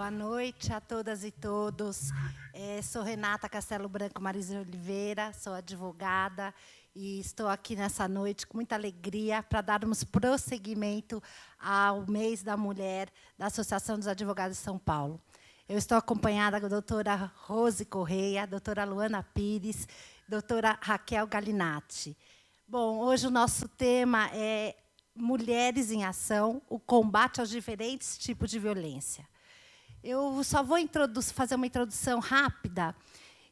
Boa noite a todas e todos. Sou Renata Castelo Branco Marisa Oliveira, sou advogada e estou aqui nessa noite com muita alegria para darmos prosseguimento ao Mês da Mulher da Associação dos Advogados de São Paulo. Eu estou acompanhada da doutora Rose Correia, doutora Luana Pires, doutora Raquel Galinatti. Bom, hoje o nosso tema é Mulheres em Ação, o combate aos diferentes tipos de violência. Eu só vou fazer uma introdução rápida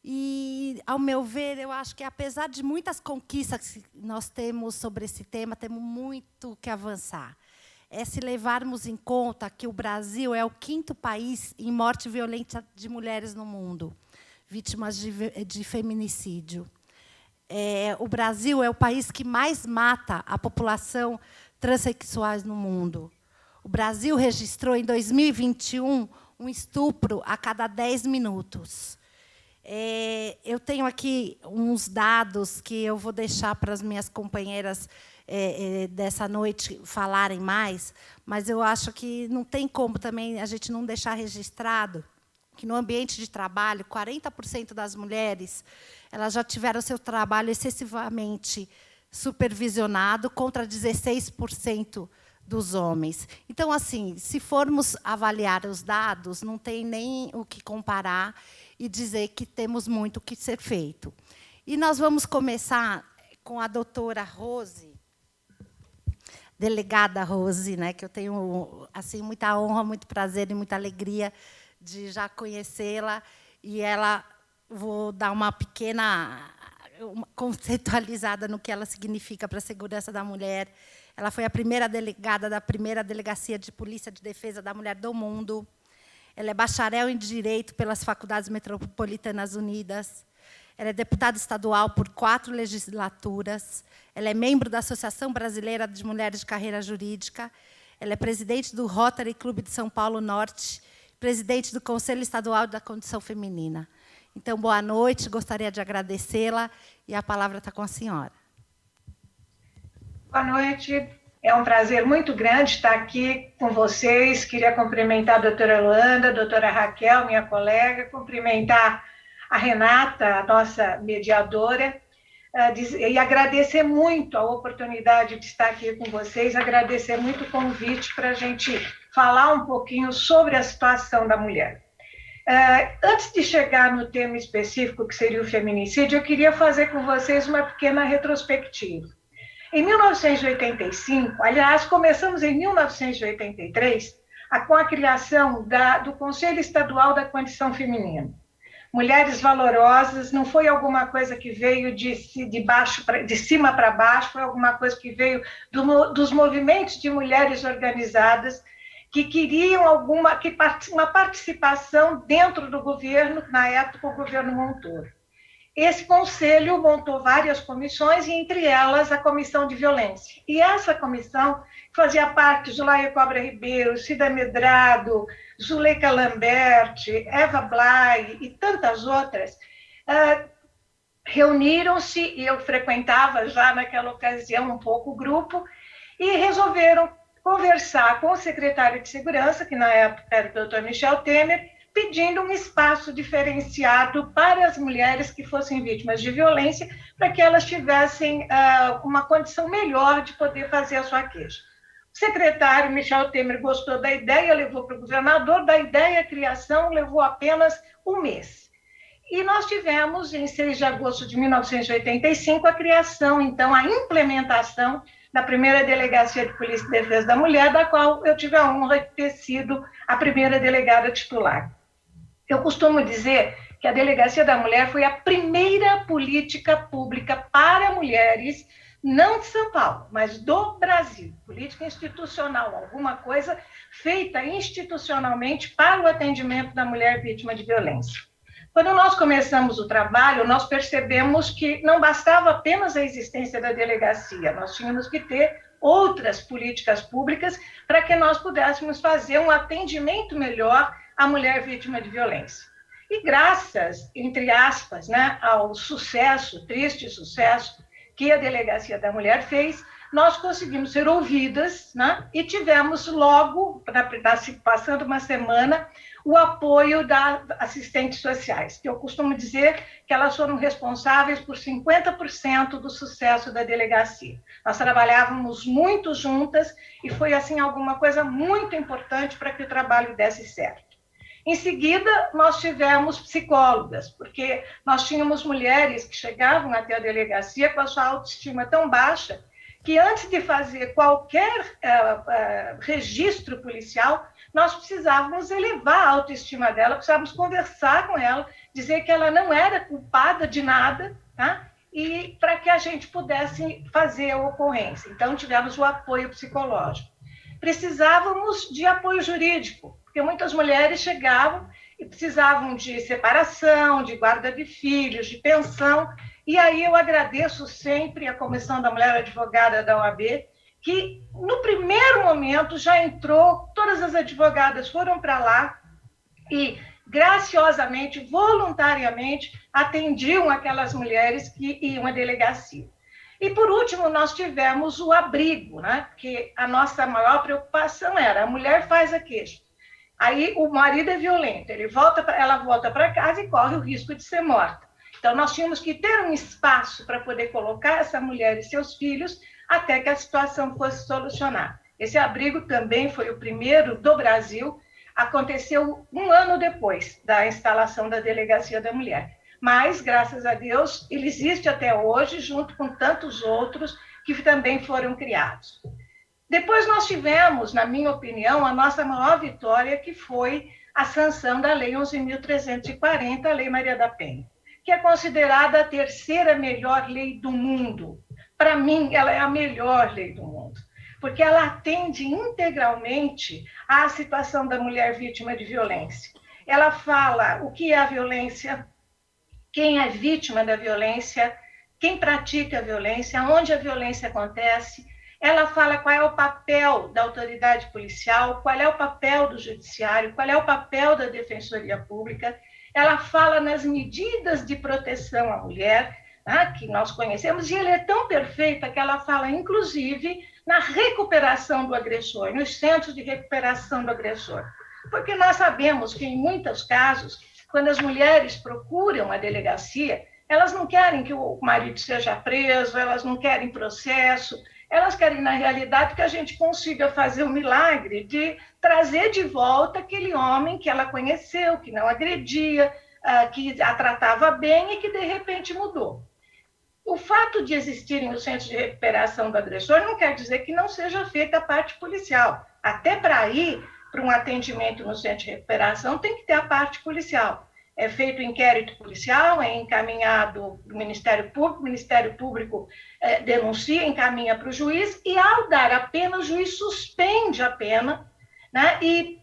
e, ao meu ver, eu acho que, apesar de muitas conquistas que nós temos sobre esse tema, temos muito que avançar. Se levarmos em conta que o Brasil é o 5º país em morte violenta de mulheres no mundo, vítimas de feminicídio. O Brasil é o país que mais mata a população transexuais no mundo. O Brasil registrou, em 2021, um estupro a cada 10 minutos. Eu tenho aqui uns dados que eu vou deixar para as minhas companheiras dessa noite falarem mais, mas eu acho que não tem como também a gente não deixar registrado que, no ambiente de trabalho, 40% das mulheres elas já tiveram seu trabalho excessivamente supervisionado, contra 16% dos homens. Então, assim, se formos avaliar os dados, não tem nem o que comparar e dizer que temos muito o que ser feito. E nós vamos começar com a doutora Rose, delegada Rose, né, que eu tenho assim, muita honra, muito prazer e muita alegria de já conhecê-la. E ela, vou dar uma pequena conceitualizada no que ela significa para a segurança da mulher. Ela foi a primeira delegada da primeira Delegacia de Polícia de Defesa da Mulher do mundo. Ela é bacharel em Direito pelas Faculdades Metropolitanas Unidas. Ela é deputada estadual por 4 legislaturas. Ela é membro da Associação Brasileira de Mulheres de Carreira Jurídica. Ela é presidente do Rotary Clube de São Paulo Norte, presidente do Conselho Estadual da Condição Feminina. Então, boa noite, gostaria de agradecê-la, e a palavra está com a senhora. Boa noite, é um prazer muito grande estar aqui com vocês. Queria cumprimentar a doutora Luana, a doutora Raquel, minha colega, cumprimentar a Renata, a nossa mediadora, e agradecer muito a oportunidade de estar aqui com vocês, agradecer muito o convite para a gente falar um pouquinho sobre a situação da mulher. Antes de chegar no tema específico, que seria o feminicídio, eu queria fazer com vocês uma pequena retrospectiva. Em 1985, aliás, começamos em 1983, com a criação do Conselho Estadual da Condição Feminina. Mulheres Valorosas não foi alguma coisa que veio de cima para baixo, foi alguma coisa que veio dos movimentos de mulheres organizadas que queriam uma participação dentro do governo, na época, o governo Montoro. Esse conselho montou várias comissões, e entre elas a Comissão de Violência. E essa comissão fazia parte de Laia Cobra Ribeiro, Cida Medrado, Zuleika Lambert, Eva Blay e tantas outras, reuniram-se, e eu frequentava já naquela ocasião um pouco o grupo, e resolveram conversar com o secretário de Segurança, que na época era o doutor Michel Temer, pedindo um espaço diferenciado para as mulheres que fossem vítimas de violência, para que elas tivessem uma condição melhor de poder fazer a sua queixa. O secretário Michel Temer gostou da ideia, levou para o governador, da ideia à criação levou apenas um mês. E nós tivemos, em 6 de agosto de 1985, a criação, então, a implementação da primeira Delegacia de Polícia e Defesa da Mulher, da qual eu tive a honra de ter sido a primeira delegada titular. Eu costumo dizer que a Delegacia da Mulher foi a primeira política pública para mulheres, não de São Paulo, mas do Brasil, política institucional, alguma coisa feita institucionalmente para o atendimento da mulher vítima de violência. Quando nós começamos o trabalho, nós percebemos que não bastava apenas a existência da delegacia, nós tínhamos que ter outras políticas públicas para que nós pudéssemos fazer um atendimento melhor à mulher vítima de violência. E graças, entre aspas, né, ao sucesso, triste sucesso, que a Delegacia da Mulher fez, nós conseguimos ser ouvidas, né, e tivemos logo, passando uma semana, o apoio das assistentes sociais, que eu costumo dizer que elas foram responsáveis por 50% do sucesso da delegacia. Nós trabalhávamos muito juntas e foi, assim, alguma coisa muito importante para que o trabalho desse certo. Em seguida, nós tivemos psicólogas, porque nós tínhamos mulheres que chegavam até a delegacia com a sua autoestima tão baixa que antes de fazer qualquer registro policial, nós precisávamos elevar a autoestima dela, precisávamos conversar com ela, dizer que ela não era culpada de nada, tá? E para que a gente pudesse fazer a ocorrência. Então, tivemos o apoio psicológico. Precisávamos de apoio jurídico, porque muitas mulheres chegavam e precisavam de separação, de guarda de filhos, de pensão. E aí eu agradeço sempre a Comissão da Mulher Advogada da OAB, que no primeiro momento já entrou, todas as advogadas foram para lá e graciosamente, voluntariamente, atendiam aquelas mulheres que iam à delegacia. E, por último, nós tivemos o abrigo, né? Porque a nossa maior preocupação era, a mulher faz a queixa, aí o marido é violento, ela volta para casa e corre o risco de ser morta. Então, nós tínhamos que ter um espaço para poder colocar essa mulher e seus filhos até que a situação fosse solucionada. Esse abrigo também foi o primeiro do Brasil, aconteceu um ano depois da instalação da Delegacia da Mulher. Mas, graças a Deus, ele existe até hoje, junto com tantos outros que também foram criados. Depois nós tivemos, na minha opinião, a nossa maior vitória, que foi a sanção da Lei 11.340, a Lei Maria da Penha, que é considerada a terceira melhor lei do mundo. Para mim, ela é a melhor lei do mundo, porque ela atende integralmente à situação da mulher vítima de violência. Ela fala o que é a violência, quem é vítima da violência, quem pratica a violência, onde a violência acontece. Ela fala qual é o papel da autoridade policial, qual é o papel do judiciário, qual é o papel da defensoria pública. Ela fala nas medidas de proteção à mulher, né, que nós conhecemos, e ela é tão perfeita que ela fala, inclusive, na recuperação do agressor, nos centros de recuperação do agressor. Porque nós sabemos que, em muitos casos, quando as mulheres procuram a delegacia, elas não querem que o marido seja preso, elas não querem processo, elas querem, na realidade, que a gente consiga fazer o milagre de trazer de volta aquele homem que ela conheceu, que não agredia, que a tratava bem e que, de repente, mudou. O fato de existirem os centros de recuperação do agressor não quer dizer que não seja feita a parte policial. Até para ir para um atendimento no centro de recuperação tem que ter a parte policial. É feito inquérito policial, é encaminhado para o Ministério Público denuncia, encaminha para o juiz, e ao dar a pena, o juiz suspende a pena, né, e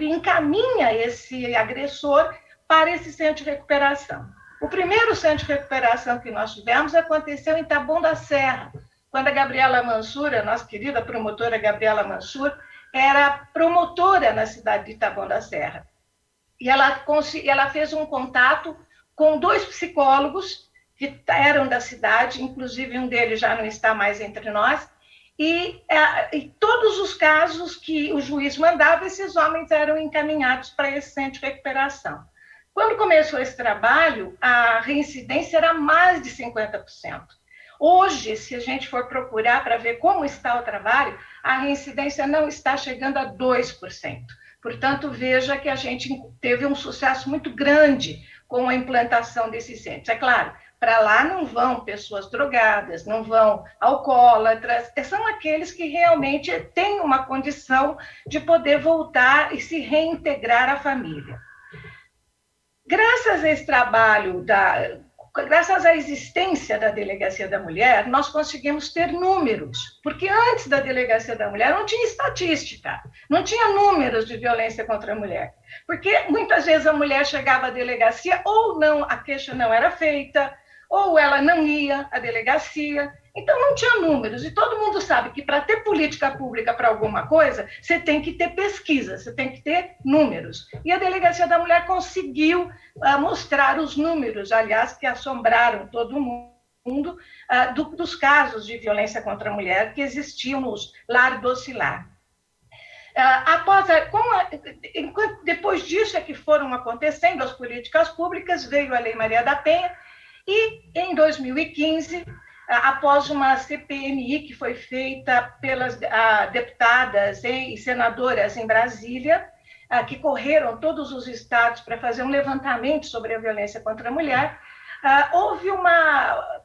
encaminha esse agressor para esse centro de recuperação. O primeiro centro de recuperação que nós tivemos aconteceu em Taboão da Serra, quando a Gabriela Mansur, a nossa querida promotora Gabriela Mansur, era promotora na cidade de Taboão da Serra. E ela fez um contato com 2 psicólogos que eram da cidade, inclusive um deles já não está mais entre nós, e todos os casos que o juiz mandava, esses homens eram encaminhados para esse centro de recuperação. Quando começou esse trabalho, a reincidência era mais de 50%. Hoje, se a gente for procurar para ver como está o trabalho, a reincidência não está chegando a 2%. Portanto, veja que a gente teve um sucesso muito grande com a implantação desses centros. É claro, para lá não vão pessoas drogadas, não vão alcoólatras, são aqueles que realmente têm uma condição de poder voltar e se reintegrar à família. Graças a esse trabalho, graças à existência da Delegacia da Mulher, nós conseguimos ter números, porque antes da Delegacia da Mulher não tinha estatística, não tinha números de violência contra a mulher, porque muitas vezes a mulher chegava à delegacia ou não, a queixa não era feita, ou ela não ia à delegacia, então não tinha números, e todo mundo sabe que para ter política pública para alguma coisa, você tem que ter pesquisa, você tem que ter números. E a Delegacia da Mulher conseguiu mostrar os números, aliás, que assombraram todo mundo, dos casos de violência contra a mulher que existiam nos lar docilar. Depois disso é que foram acontecendo as políticas públicas, veio a Lei Maria da Penha, e em 2015, após uma CPMI que foi feita pelas deputadas e senadoras em Brasília, que correram todos os estados para fazer um levantamento sobre a violência contra a mulher,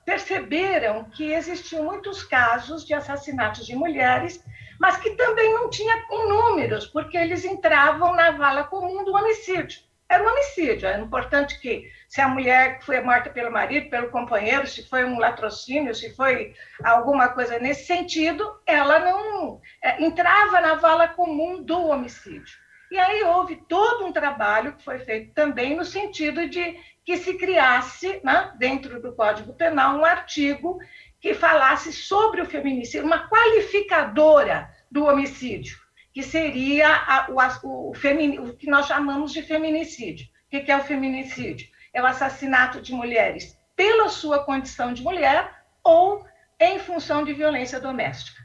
perceberam que existiam muitos casos de assassinatos de mulheres, mas que também não tinha números, porque eles entravam na vala comum do homicídio. Era um homicídio, é importante que, se a mulher foi morta pelo marido, pelo companheiro, se foi um latrocínio, se foi alguma coisa nesse sentido, ela não entrava na vala comum do homicídio. E aí houve todo um trabalho que foi feito também no sentido de que se criasse, né, dentro do Código Penal, um artigo que falasse sobre o feminicídio, uma qualificadora do homicídio, que seria o que nós chamamos de feminicídio. O que é o feminicídio? É o assassinato de mulheres pela sua condição de mulher ou em função de violência doméstica.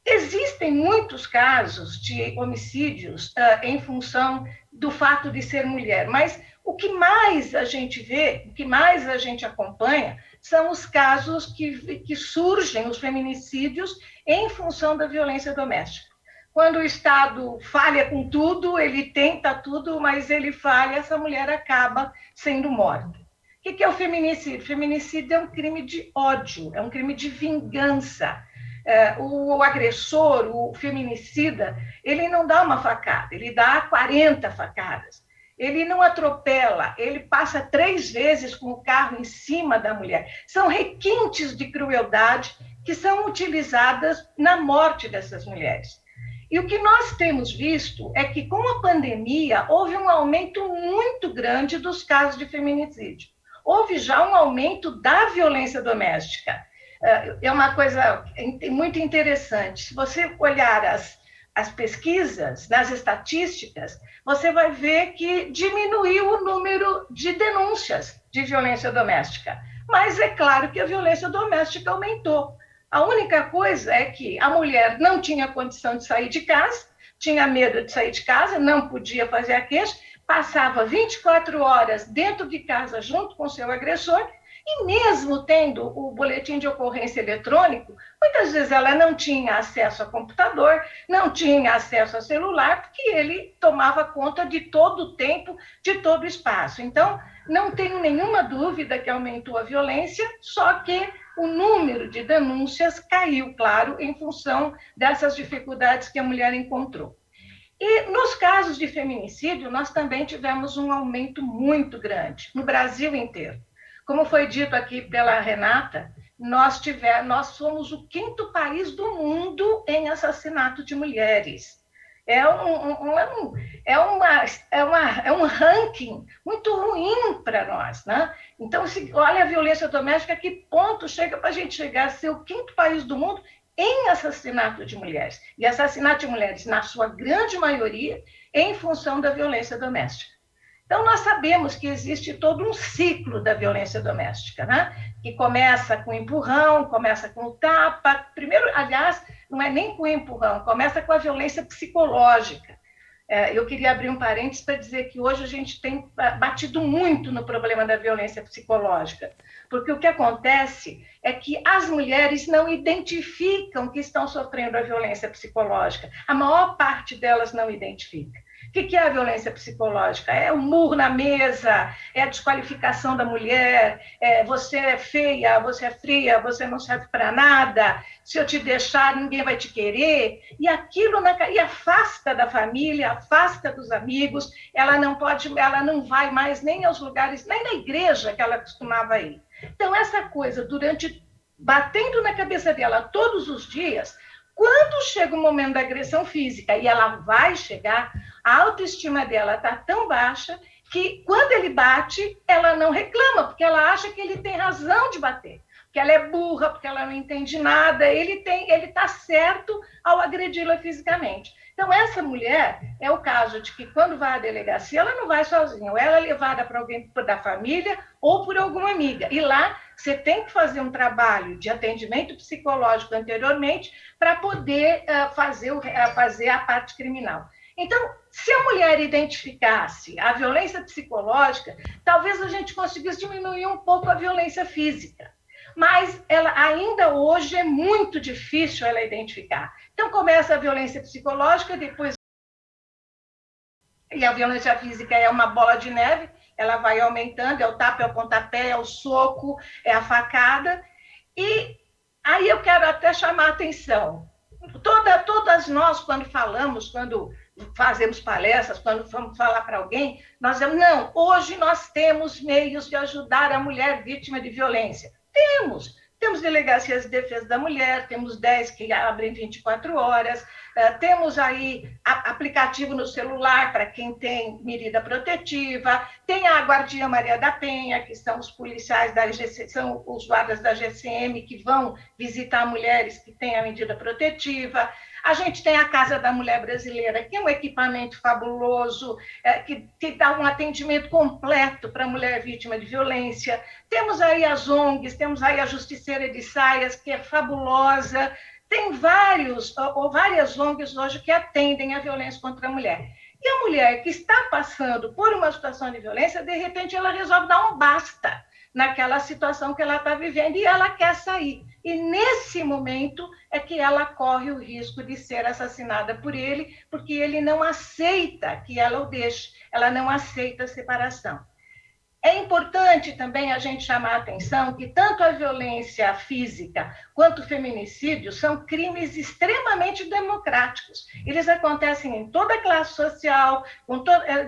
Existem muitos casos de homicídios em função do fato de ser mulher, mas o que mais a gente vê, o que mais a gente acompanha, são os casos que surgem, os feminicídios, em função da violência doméstica. Quando o Estado falha com tudo, ele tenta tudo, mas ele falha, essa mulher acaba sendo morta. O que é o feminicídio? O feminicídio é um crime de ódio, é um crime de vingança. O agressor, o feminicida, ele não dá uma facada, ele dá 40 facadas. Ele não atropela, ele passa 3 vezes com o carro em cima da mulher. São requintes de crueldade que são utilizadas na morte dessas mulheres. E o que nós temos visto é que, com a pandemia, houve um aumento muito grande dos casos de feminicídio. Houve já um aumento da violência doméstica. É uma coisa muito interessante. Se você olhar as pesquisas, nas estatísticas, você vai ver que diminuiu o número de denúncias de violência doméstica. Mas é claro que a violência doméstica aumentou. A única coisa é que a mulher não tinha condição de sair de casa, tinha medo de sair de casa, não podia fazer a queixa, passava 24 horas dentro de casa junto com seu agressor, e mesmo tendo o boletim de ocorrência eletrônico, muitas vezes ela não tinha acesso a computador, não tinha acesso a celular, porque ele tomava conta de todo o tempo, de todo o espaço. Então, não tenho nenhuma dúvida que aumentou a violência, só que o número de denúncias caiu, claro, em função dessas dificuldades que a mulher encontrou. E nos casos de feminicídio, nós também tivemos um aumento muito grande, no Brasil inteiro. Como foi dito aqui pela Renata, nós somos o 5º país do mundo em assassinato de mulheres. É um ranking muito ruim para nós, né? Então, olha a violência doméstica, que ponto chega para a gente chegar a ser o 5º país do mundo em assassinato de mulheres. E assassinato de mulheres, na sua grande maioria, em função da violência doméstica. Então, nós sabemos que existe todo um ciclo da violência doméstica, né? Que começa com empurrão, começa com tapa. Primeiro, aliás, não é nem com o empurrão, começa com a violência psicológica. Eu queria abrir um parênteses para dizer que hoje a gente tem batido muito no problema da violência psicológica, porque o que acontece é que as mulheres não identificam que estão sofrendo a violência psicológica. A maior parte delas não identifica. O que é a violência psicológica? É o murro na mesa, é a desqualificação da mulher, você é feia, você é fria, você não serve para nada, se eu te deixar, ninguém vai te querer. E aquilo e afasta da família, afasta dos amigos, ela não vai mais nem aos lugares, nem na igreja que ela costumava ir. Então, essa coisa, batendo na cabeça dela todos os dias, quando chega o momento da agressão física, e ela vai chegar, a autoestima dela está tão baixa que, quando ele bate, ela não reclama, porque ela acha que ele tem razão de bater. que ela é burra, porque ela não entende nada, ele está certo ao agredi-la fisicamente. Então, essa mulher é o caso de que, quando vai à delegacia, ela não vai sozinha, ou ela é levada para alguém da família ou por alguma amiga. E lá você tem que fazer um trabalho de atendimento psicológico anteriormente para poder fazer a parte criminal. Então, se a mulher identificasse a violência psicológica, talvez a gente conseguisse diminuir um pouco a violência física. Mas ela ainda hoje é muito difícil ela identificar. Então, começa a violência psicológica, depois. E a violência física é uma bola de neve, ela vai aumentando, é o tapa, é o pontapé, é o soco, é a facada. E aí eu quero até chamar a atenção. Todas nós, quando fazemos palestras, quando vamos falar para alguém, nós dizemos, não, hoje nós temos meios de ajudar a mulher vítima de violência. Temos delegacias de defesa da mulher, temos 10 que abrem 24 horas, temos aí aplicativo no celular para quem tem medida protetiva, tem a Guardia Maria da Penha, que são os policiais da GC, são os guardas da GCM que vão visitar mulheres que têm a medida protetiva. A gente tem a Casa da Mulher Brasileira, que é um equipamento fabuloso, que dá um atendimento completo para a mulher vítima de violência. Temos aí as ONGs, temos aí a Justiceira de Saias, que é fabulosa. Tem várias ONGs hoje que atendem a violência contra a mulher. E a mulher que está passando por uma situação de violência, de repente ela resolve dar um basta naquela situação que ela está vivendo e ela quer sair. E nesse momento é que ela corre o risco de ser assassinada por ele, porque ele não aceita que ela o deixe, ela não aceita a separação. É importante também a gente chamar a atenção que tanto a violência física quanto o feminicídio são crimes extremamente democráticos. Eles acontecem em toda a classe social,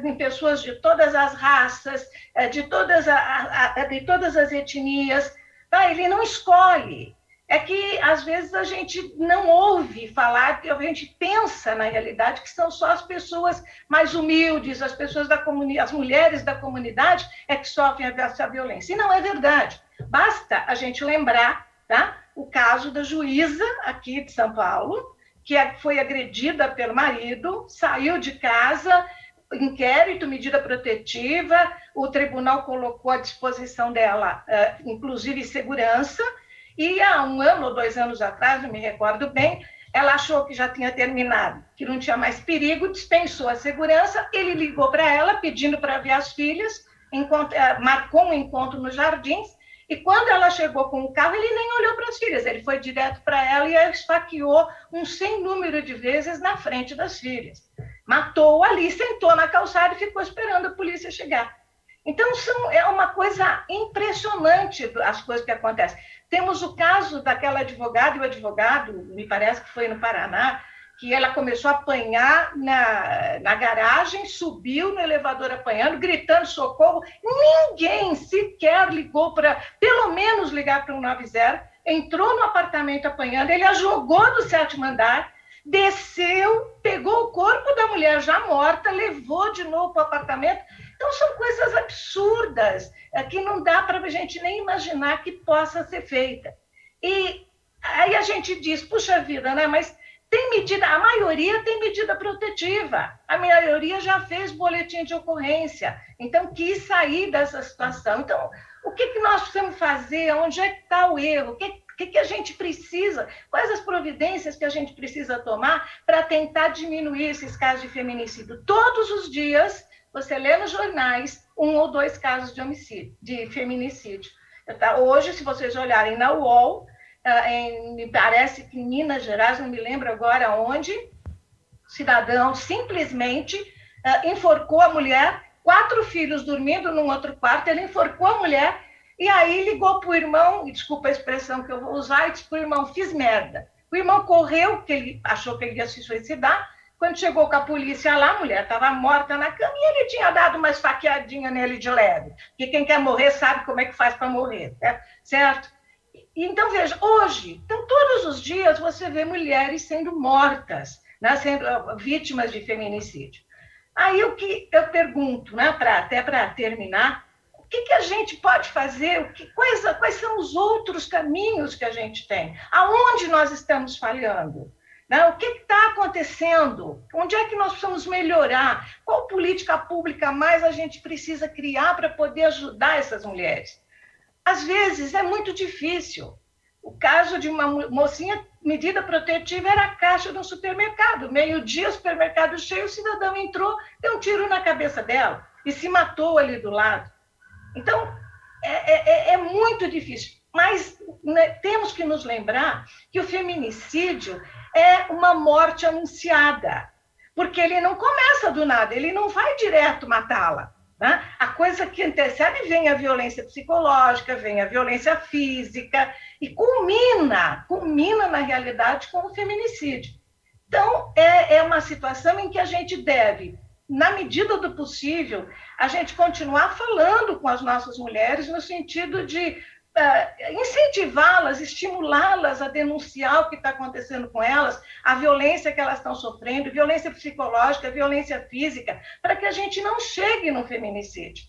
em pessoas de todas as raças, de todas as etnias. Tá? Ele não escolhe. É que, às vezes, a gente não ouve falar, a gente pensa, na realidade, que são só as pessoas mais humildes, as pessoas da comunidade, as mulheres da comunidade é que sofrem essa violência. E não é verdade. Basta a gente lembrar, tá, o caso da juíza aqui de São Paulo, que foi agredida pelo marido, saiu de casa, inquérito, medida protetiva, o tribunal colocou à disposição dela, inclusive, segurança. E há 1 ano ou 2 anos atrás, não me recordo bem, ela achou que já tinha terminado, que não tinha mais perigo, dispensou a segurança, ele ligou para ela pedindo para ver as filhas, marcou um encontro nos Jardins, e quando ela chegou com o carro, ele nem olhou para as filhas, ele foi direto para ela e a esfaqueou um sem número de vezes na frente das filhas. Matou ali, sentou na calçada e ficou esperando a polícia chegar. Então, é uma coisa impressionante as coisas que acontecem. Temos o caso daquela advogada, e o advogado, me parece que foi no Paraná, que ela começou a apanhar na garagem, subiu no elevador apanhando, gritando socorro. Ninguém sequer ligou para, pelo menos, ligar para o 190, entrou no apartamento apanhando, ele a jogou do 7º andar, desceu, pegou o corpo da mulher já morta, levou de novo para o apartamento. Então, são coisas absurdas, que não dá para a gente nem imaginar que possa ser feita. E aí a gente diz, puxa vida, né? Mas a maioria tem medida protetiva, a maioria já fez boletim de ocorrência, então quis sair dessa situação. Então, o que nós precisamos fazer? Onde é que está o erro? O que a gente precisa? Quais as providências que a gente precisa tomar para tentar diminuir esses casos de feminicídio? Todos os dias, você lê nos jornais 1 ou 2 casos de feminicídio. Hoje, se vocês olharem na UOL, me parece que em Minas Gerais, não me lembro agora onde, cidadão simplesmente enforcou a mulher, 4 filhos dormindo num outro quarto, ele enforcou a mulher e aí ligou para o irmão, desculpa a expressão que eu vou usar, e disse para o irmão, fiz merda. O irmão correu, porque ele achou que ele ia se suicidar. Quando chegou com a polícia lá, a mulher estava morta na cama e ele tinha dado uma esfaqueadinha nele de leve. Porque quem quer morrer sabe como é que faz para morrer, certo? Então, veja, hoje, então, todos os dias você vê mulheres sendo mortas, né, sendo vítimas de feminicídio. Aí o que eu pergunto, né, até para terminar, que a gente pode fazer? Quais são os outros caminhos que a gente tem? Aonde nós estamos falhando? Né? O que está acontecendo? Onde é que nós precisamos melhorar? Qual política pública mais a gente precisa criar para poder ajudar essas mulheres? Às vezes é muito difícil. O caso de uma mocinha, medida protetiva era a caixa de um supermercado. Meio-dia, o supermercado cheio, o cidadão entrou, deu um tiro na cabeça dela e se matou ali do lado. Então, é muito difícil. Mas né, temos que nos lembrar que o feminicídio é uma morte anunciada, porque ele não começa do nada, ele não vai direto matá-la. Né? A coisa que antecede vem a violência psicológica, vem a violência física, e culmina na realidade com o feminicídio. Então, é uma situação em que a gente deve, na medida do possível, a gente continuar falando com as nossas mulheres no sentido de incentivá-las, estimulá-las a denunciar o que está acontecendo com elas, a violência que elas estão sofrendo, violência psicológica, violência física, para que a gente não chegue no feminicídio.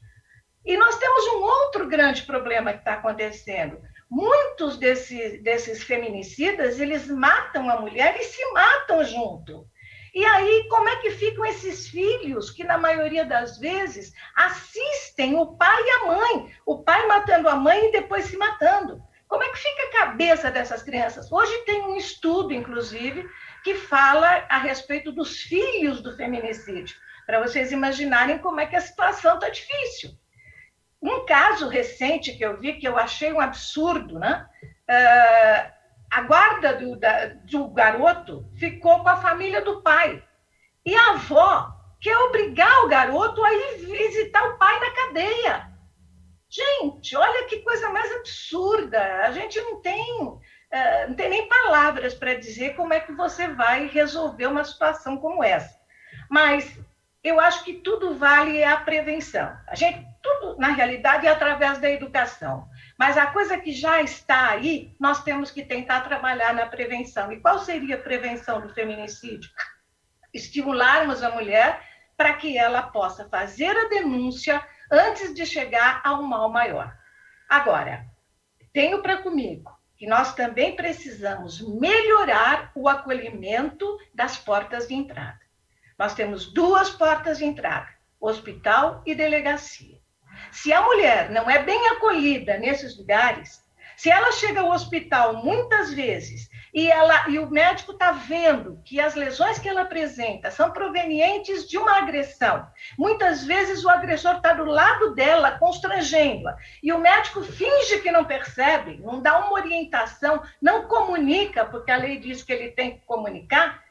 E nós temos um outro grande problema que está acontecendo. Muitos desses feminicidas, eles matam a mulher e se matam junto. E aí, como é que ficam esses filhos que, na maioria das vezes, assistem o pai e a mãe, o pai matando a mãe e depois se matando? Como é que fica a cabeça dessas crianças? Hoje tem um estudo, inclusive, que fala a respeito dos filhos do feminicídio, para vocês imaginarem como é que a situação está difícil. Um caso recente que eu vi, que eu achei um absurdo, né? A guarda do garoto ficou com a família do pai. E a avó quer obrigar o garoto a ir visitar o pai na cadeia. Gente, olha que coisa mais absurda. A gente não tem nem palavras para dizer como é que você vai resolver uma situação como essa. Mas eu acho que tudo vale a prevenção. Tudo, na realidade, é através da educação. Mas a coisa que já está aí, nós temos que tentar trabalhar na prevenção. E qual seria a prevenção do feminicídio? Estimularmos a mulher para que ela possa fazer a denúncia antes de chegar a um mal maior. Agora, tenho para comigo que nós também precisamos melhorar o acolhimento das portas de entrada. Nós temos 2 portas de entrada, hospital e delegacia. Se a mulher não é bem acolhida nesses lugares, se ela chega ao hospital muitas vezes e o médico está vendo que as lesões que ela apresenta são provenientes de uma agressão, muitas vezes o agressor está do lado dela, constrangendo-a, e o médico finge que não percebe, não dá uma orientação, não comunica, porque a lei diz que ele tem que comunicar,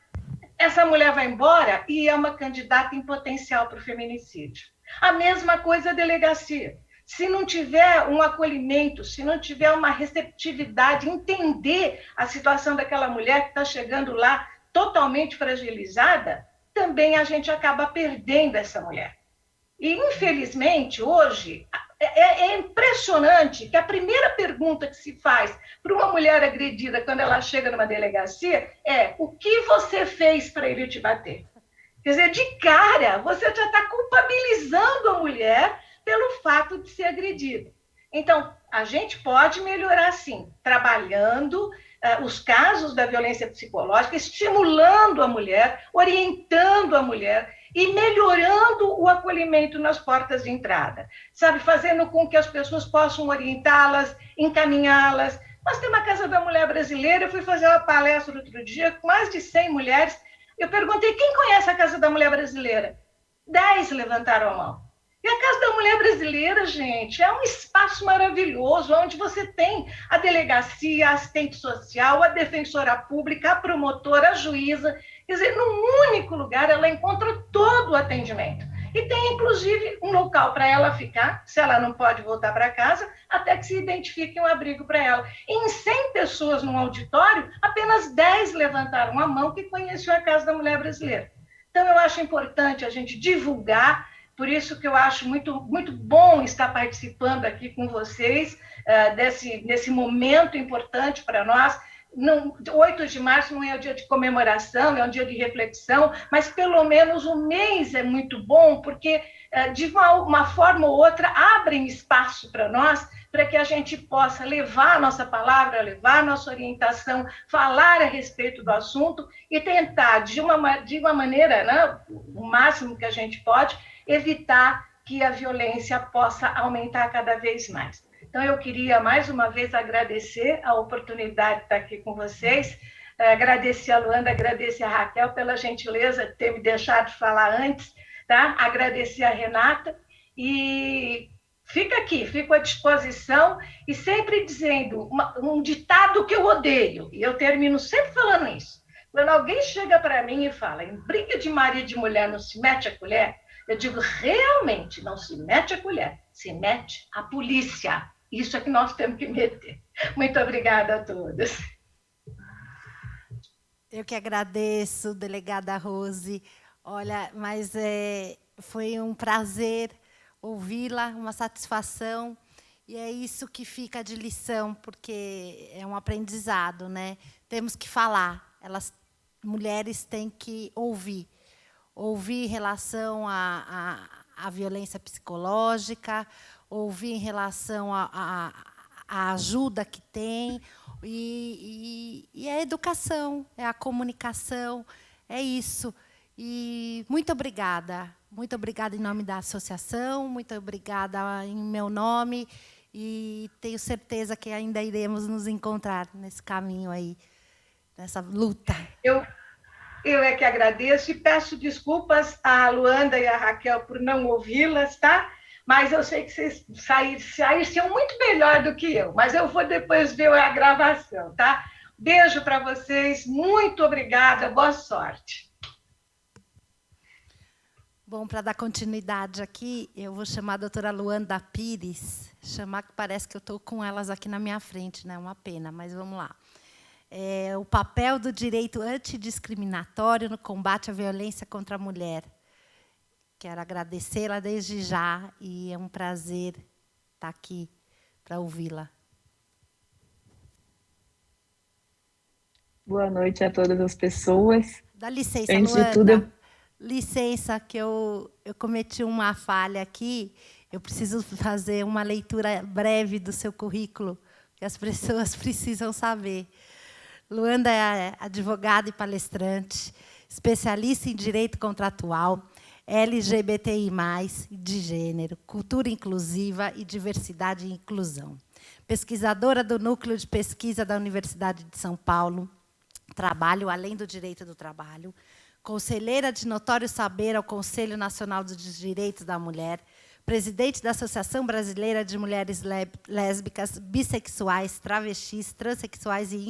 essa mulher vai embora e é uma candidata em potencial para o feminicídio. A mesma coisa a delegacia. Se não tiver um acolhimento, se não tiver uma receptividade, entender a situação daquela mulher que está chegando lá totalmente fragilizada, também a gente acaba perdendo essa mulher. E, infelizmente, hoje, é impressionante que a primeira pergunta que se faz para uma mulher agredida quando ela chega numa delegacia é: o que você fez para ele te bater? Quer dizer, de cara, você já está culpabilizando a mulher pelo fato de ser agredida. Então, a gente pode melhorar, sim, trabalhando os casos da violência psicológica, estimulando a mulher, orientando a mulher e melhorando o acolhimento nas portas de entrada, sabe? Fazendo com que as pessoas possam orientá-las, encaminhá-las. Nós temos a Casa da Mulher Brasileira, eu fui fazer uma palestra outro dia com mais de 100 mulheres. Eu perguntei: quem conhece a Casa da Mulher Brasileira? 10 levantaram a mão. E a Casa da Mulher Brasileira, gente, é um espaço maravilhoso, onde você tem a delegacia, a assistente social, a defensora pública, a promotora, a juíza. Quer dizer, num único lugar ela encontra todo o atendimento. E tem, inclusive, um local para ela ficar, se ela não pode voltar para casa, até que se identifique um abrigo para ela. E em 100 pessoas num auditório, apenas 10 levantaram a mão que conheciam a Casa da Mulher Brasileira. Então, eu acho importante a gente divulgar. Por isso que eu acho muito, muito bom estar participando aqui com vocês, desse momento importante para nós, 8 de março não é um dia de comemoração, é um dia de reflexão, mas pelo menos um mês é muito bom, porque de uma forma ou outra abrem espaço para nós, para que a gente possa levar a nossa palavra, levar a nossa orientação, falar a respeito do assunto e tentar, de uma maneira, né, o máximo que a gente pode, evitar que a violência possa aumentar cada vez mais. Então, eu queria, mais uma vez, agradecer a oportunidade de estar aqui com vocês, agradecer a Luanda, agradecer a Raquel pela gentileza de ter me deixado falar antes, tá? Agradecer a Renata, e fica aqui, fico à disposição, e sempre dizendo um ditado que eu odeio, e eu termino sempre falando isso. Quando alguém chega para mim e fala, em briga de marido e de mulher não se mete a colher, eu digo, realmente, não se mete a colher, se mete a polícia. Isso é que nós temos que meter. Muito obrigada a todos. Eu que agradeço, delegada Rose. Olha, mas foi um prazer ouvi-la, uma satisfação. E é isso que fica de lição, porque é um aprendizado, né? Temos que falar. Mulheres têm que ouvir. Ouvir em relação à violência psicológica, ouvir em relação à ajuda que tem, e a educação, é a comunicação, é isso. E muito obrigada em nome da associação, muito obrigada em meu nome, e tenho certeza que ainda iremos nos encontrar nesse caminho aí, nessa luta. Eu é que agradeço e peço desculpas à Luanda e à Raquel por não ouvi-las, tá? Mas eu sei que vocês saíram muito melhor do que eu, mas eu vou depois ver a gravação, tá? Beijo para vocês, muito obrigada, boa sorte. Bom, para dar continuidade aqui, eu vou chamar a doutora Luanda Pires, chamar que parece que eu estou com elas aqui na minha frente, né? Uma pena, mas vamos lá. O papel do direito antidiscriminatório no combate à violência contra a mulher. Quero agradecê-la desde já e é um prazer estar aqui para ouvi-la. Boa noite a todas as pessoas. Dá licença, Antes Luanda. de tudo, licença que eu cometi uma falha aqui. Eu preciso fazer uma leitura breve do seu currículo, que as pessoas precisam saber. Luanda é advogada e palestrante, especialista em direito contratual, LGBTI+, de gênero, cultura inclusiva e diversidade e inclusão. Pesquisadora do Núcleo de Pesquisa da Universidade de São Paulo, trabalho além do direito do trabalho, conselheira de notório saber ao Conselho Nacional dos Direitos da Mulher, presidente da Associação Brasileira de Mulheres Lésbicas, Bissexuais, Travestis, Transsexuais e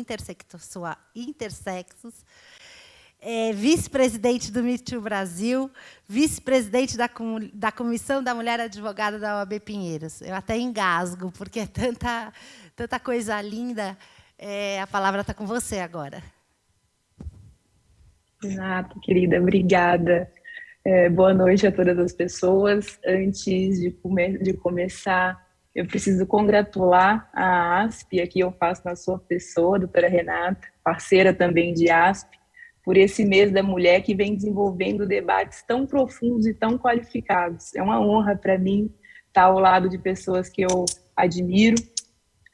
Intersexos, vice-presidente do Me Too Brasil, vice-presidente da Comissão da Mulher Advogada da OAB Pinheiros. Eu até engasgo, porque é tanta coisa linda. A palavra está com você agora. Exato, querida, obrigada. Boa noite a todas as pessoas. Antes de começar, eu preciso congratular a ASP, aqui eu faço na sua pessoa, doutora Renata, parceira também de ASP, por esse mês da mulher que vem desenvolvendo debates tão profundos e tão qualificados. É uma honra para mim estar ao lado de pessoas que eu admiro,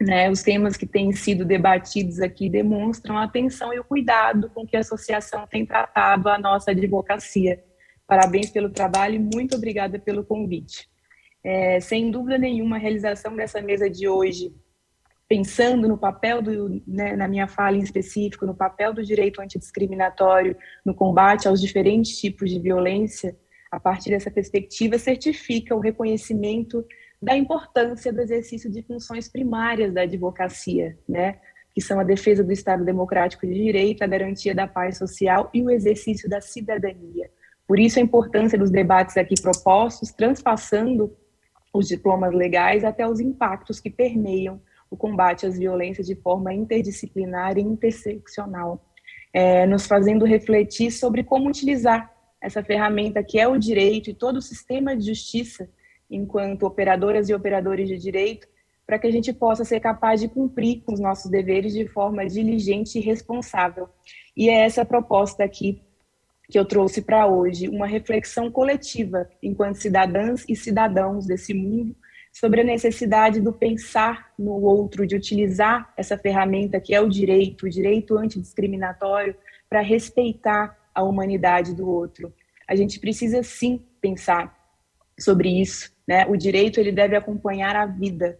né? Os temas que têm sido debatidos aqui demonstram a atenção e o cuidado com que a associação tem tratado a nossa advocacia. Parabéns pelo trabalho e muito obrigada pelo convite. Sem dúvida nenhuma, a realização dessa mesa de hoje, pensando no papel, na minha fala em específico, no papel do direito antidiscriminatório no combate aos diferentes tipos de violência, a partir dessa perspectiva, certifica o reconhecimento da importância do exercício de funções primárias da advocacia, né? Que são a defesa do Estado democrático de direito, a garantia da paz social e o exercício da cidadania. Por isso, a importância dos debates aqui propostos, transpassando os diplomas legais até os impactos que permeiam o combate às violências de forma interdisciplinar e interseccional, nos fazendo refletir sobre como utilizar essa ferramenta que é o direito e todo o sistema de justiça, enquanto operadoras e operadores de direito, para que a gente possa ser capaz de cumprir com os nossos deveres de forma diligente e responsável. E é essa a proposta aqui que eu trouxe para hoje, uma reflexão coletiva, enquanto cidadãs e cidadãos desse mundo, sobre a necessidade do pensar no outro, de utilizar essa ferramenta que é o direito antidiscriminatório, para respeitar a humanidade do outro. A gente precisa sim pensar sobre isso, né? O direito ele deve acompanhar a vida,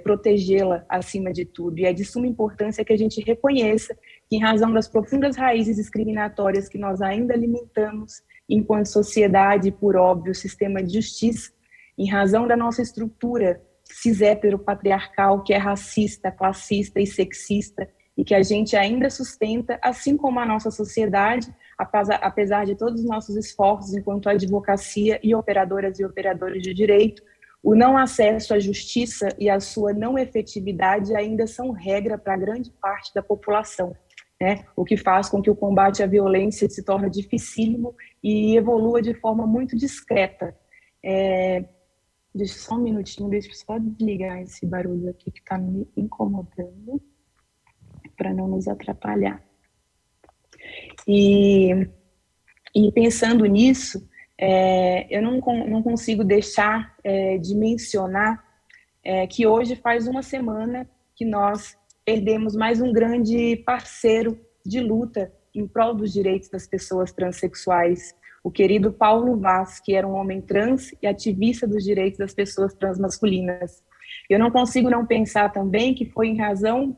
protegê-la acima de tudo. E é de suma importância que a gente reconheça que, em razão das profundas raízes discriminatórias que nós ainda alimentamos enquanto sociedade, por óbvio, sistema de justiça, em razão da nossa estrutura cis-hétero-patriarcal, que é racista, classista e sexista, e que a gente ainda sustenta, assim como a nossa sociedade, apesar de todos os nossos esforços enquanto advocacia e operadoras e operadores de direito, o não acesso à justiça e a sua não efetividade ainda são regra para grande parte da população, né? O que faz com que o combate à violência se torne dificílimo e evolua de forma muito discreta. Deixa só um minutinho, deixa eu só desligar esse barulho aqui que está me incomodando, para não nos atrapalhar. E pensando nisso, eu não consigo deixar de mencionar que hoje faz uma semana que nós perdemos mais um grande parceiro de luta em prol dos direitos das pessoas transexuais, o querido Paulo Vaz, que era um homem trans e ativista dos direitos das pessoas transmasculinas. Eu não consigo não pensar também que foi em razão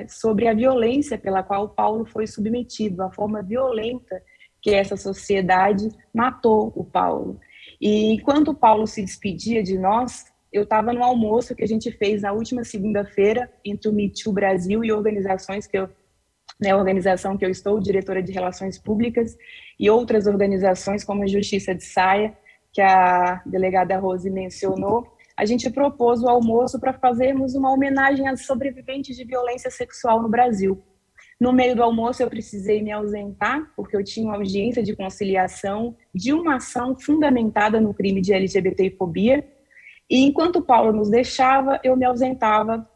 sobre a violência pela qual Paulo foi submetido, a forma violenta que essa sociedade matou o Paulo. E enquanto o Paulo se despedia de nós, eu estava no almoço que a gente fez na última segunda-feira entre o Me Too Brasil e organizações a organização que eu estou, diretora de Relações Públicas, e outras organizações como a Justiça de Saia, que a delegada Rose mencionou. A gente propôs o almoço para fazermos uma homenagem às sobreviventes de violência sexual no Brasil. No meio do almoço, eu precisei me ausentar, porque eu tinha uma audiência de conciliação de uma ação fundamentada no crime de LGBTfobia, e enquanto o Paulo nos deixava, eu me ausentava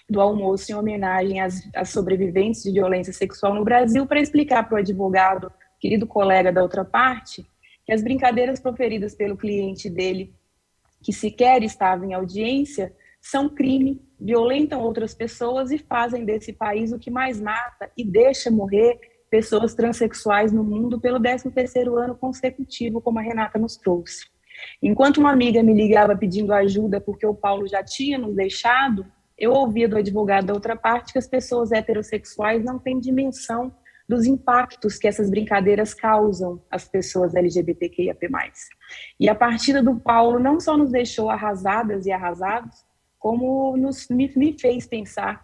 do almoço em homenagem às sobreviventes de violência sexual no Brasil, para explicar para o advogado, querido colega da outra parte, que as brincadeiras proferidas pelo cliente dele, que sequer estava em audiência, são crime, violentam outras pessoas e fazem desse país o que mais mata e deixa morrer pessoas transexuais no mundo pelo 13º ano consecutivo, como a Renata nos trouxe. Enquanto uma amiga me ligava pedindo ajuda porque o Paulo já tinha nos deixado, eu ouvia do advogado da outra parte que as pessoas heterossexuais não têm dimensão dos impactos que essas brincadeiras causam às pessoas LGBTQIAP+. E a partida do Paulo não só nos deixou arrasadas e arrasados, como me fez pensar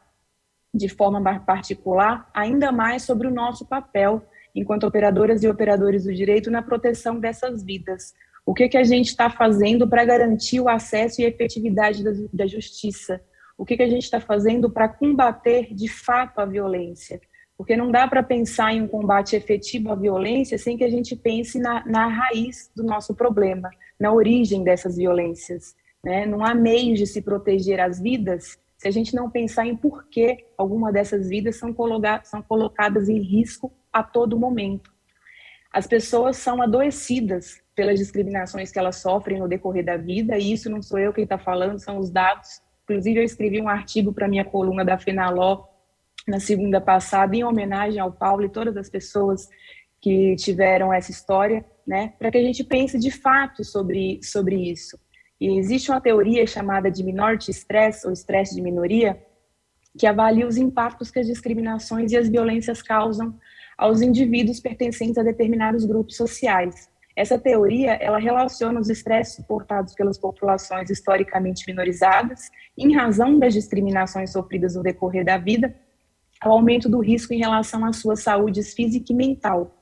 de forma particular ainda mais sobre o nosso papel enquanto operadoras e operadores do direito na proteção dessas vidas. O que a gente está fazendo para garantir o acesso e a efetividade da justiça? O que a gente está fazendo para combater de fato a violência? Porque não dá para pensar em um combate efetivo à violência sem que a gente pense na raiz do nosso problema, na origem dessas violências, né? Não há meios de se proteger as vidas se a gente não pensar em por que alguma dessas vidas são colocadas em risco a todo momento. As pessoas são adoecidas pelas discriminações que elas sofrem no decorrer da vida, e isso não sou eu quem está falando, são os dados. Inclusive, eu escrevi um artigo para a minha coluna da Fenaló na segunda passada, em homenagem ao Paulo e todas as pessoas que tiveram essa história, né, para que a gente pense de fato sobre isso. E existe uma teoria chamada de minority stress, ou estresse de minoria, que avalia os impactos que as discriminações e as violências causam aos indivíduos pertencentes a determinados grupos sociais. Essa teoria, ela relaciona os estresses suportados pelas populações historicamente minorizadas, em razão das discriminações sofridas no decorrer da vida, ao aumento do risco em relação às suas saúdes física e mental.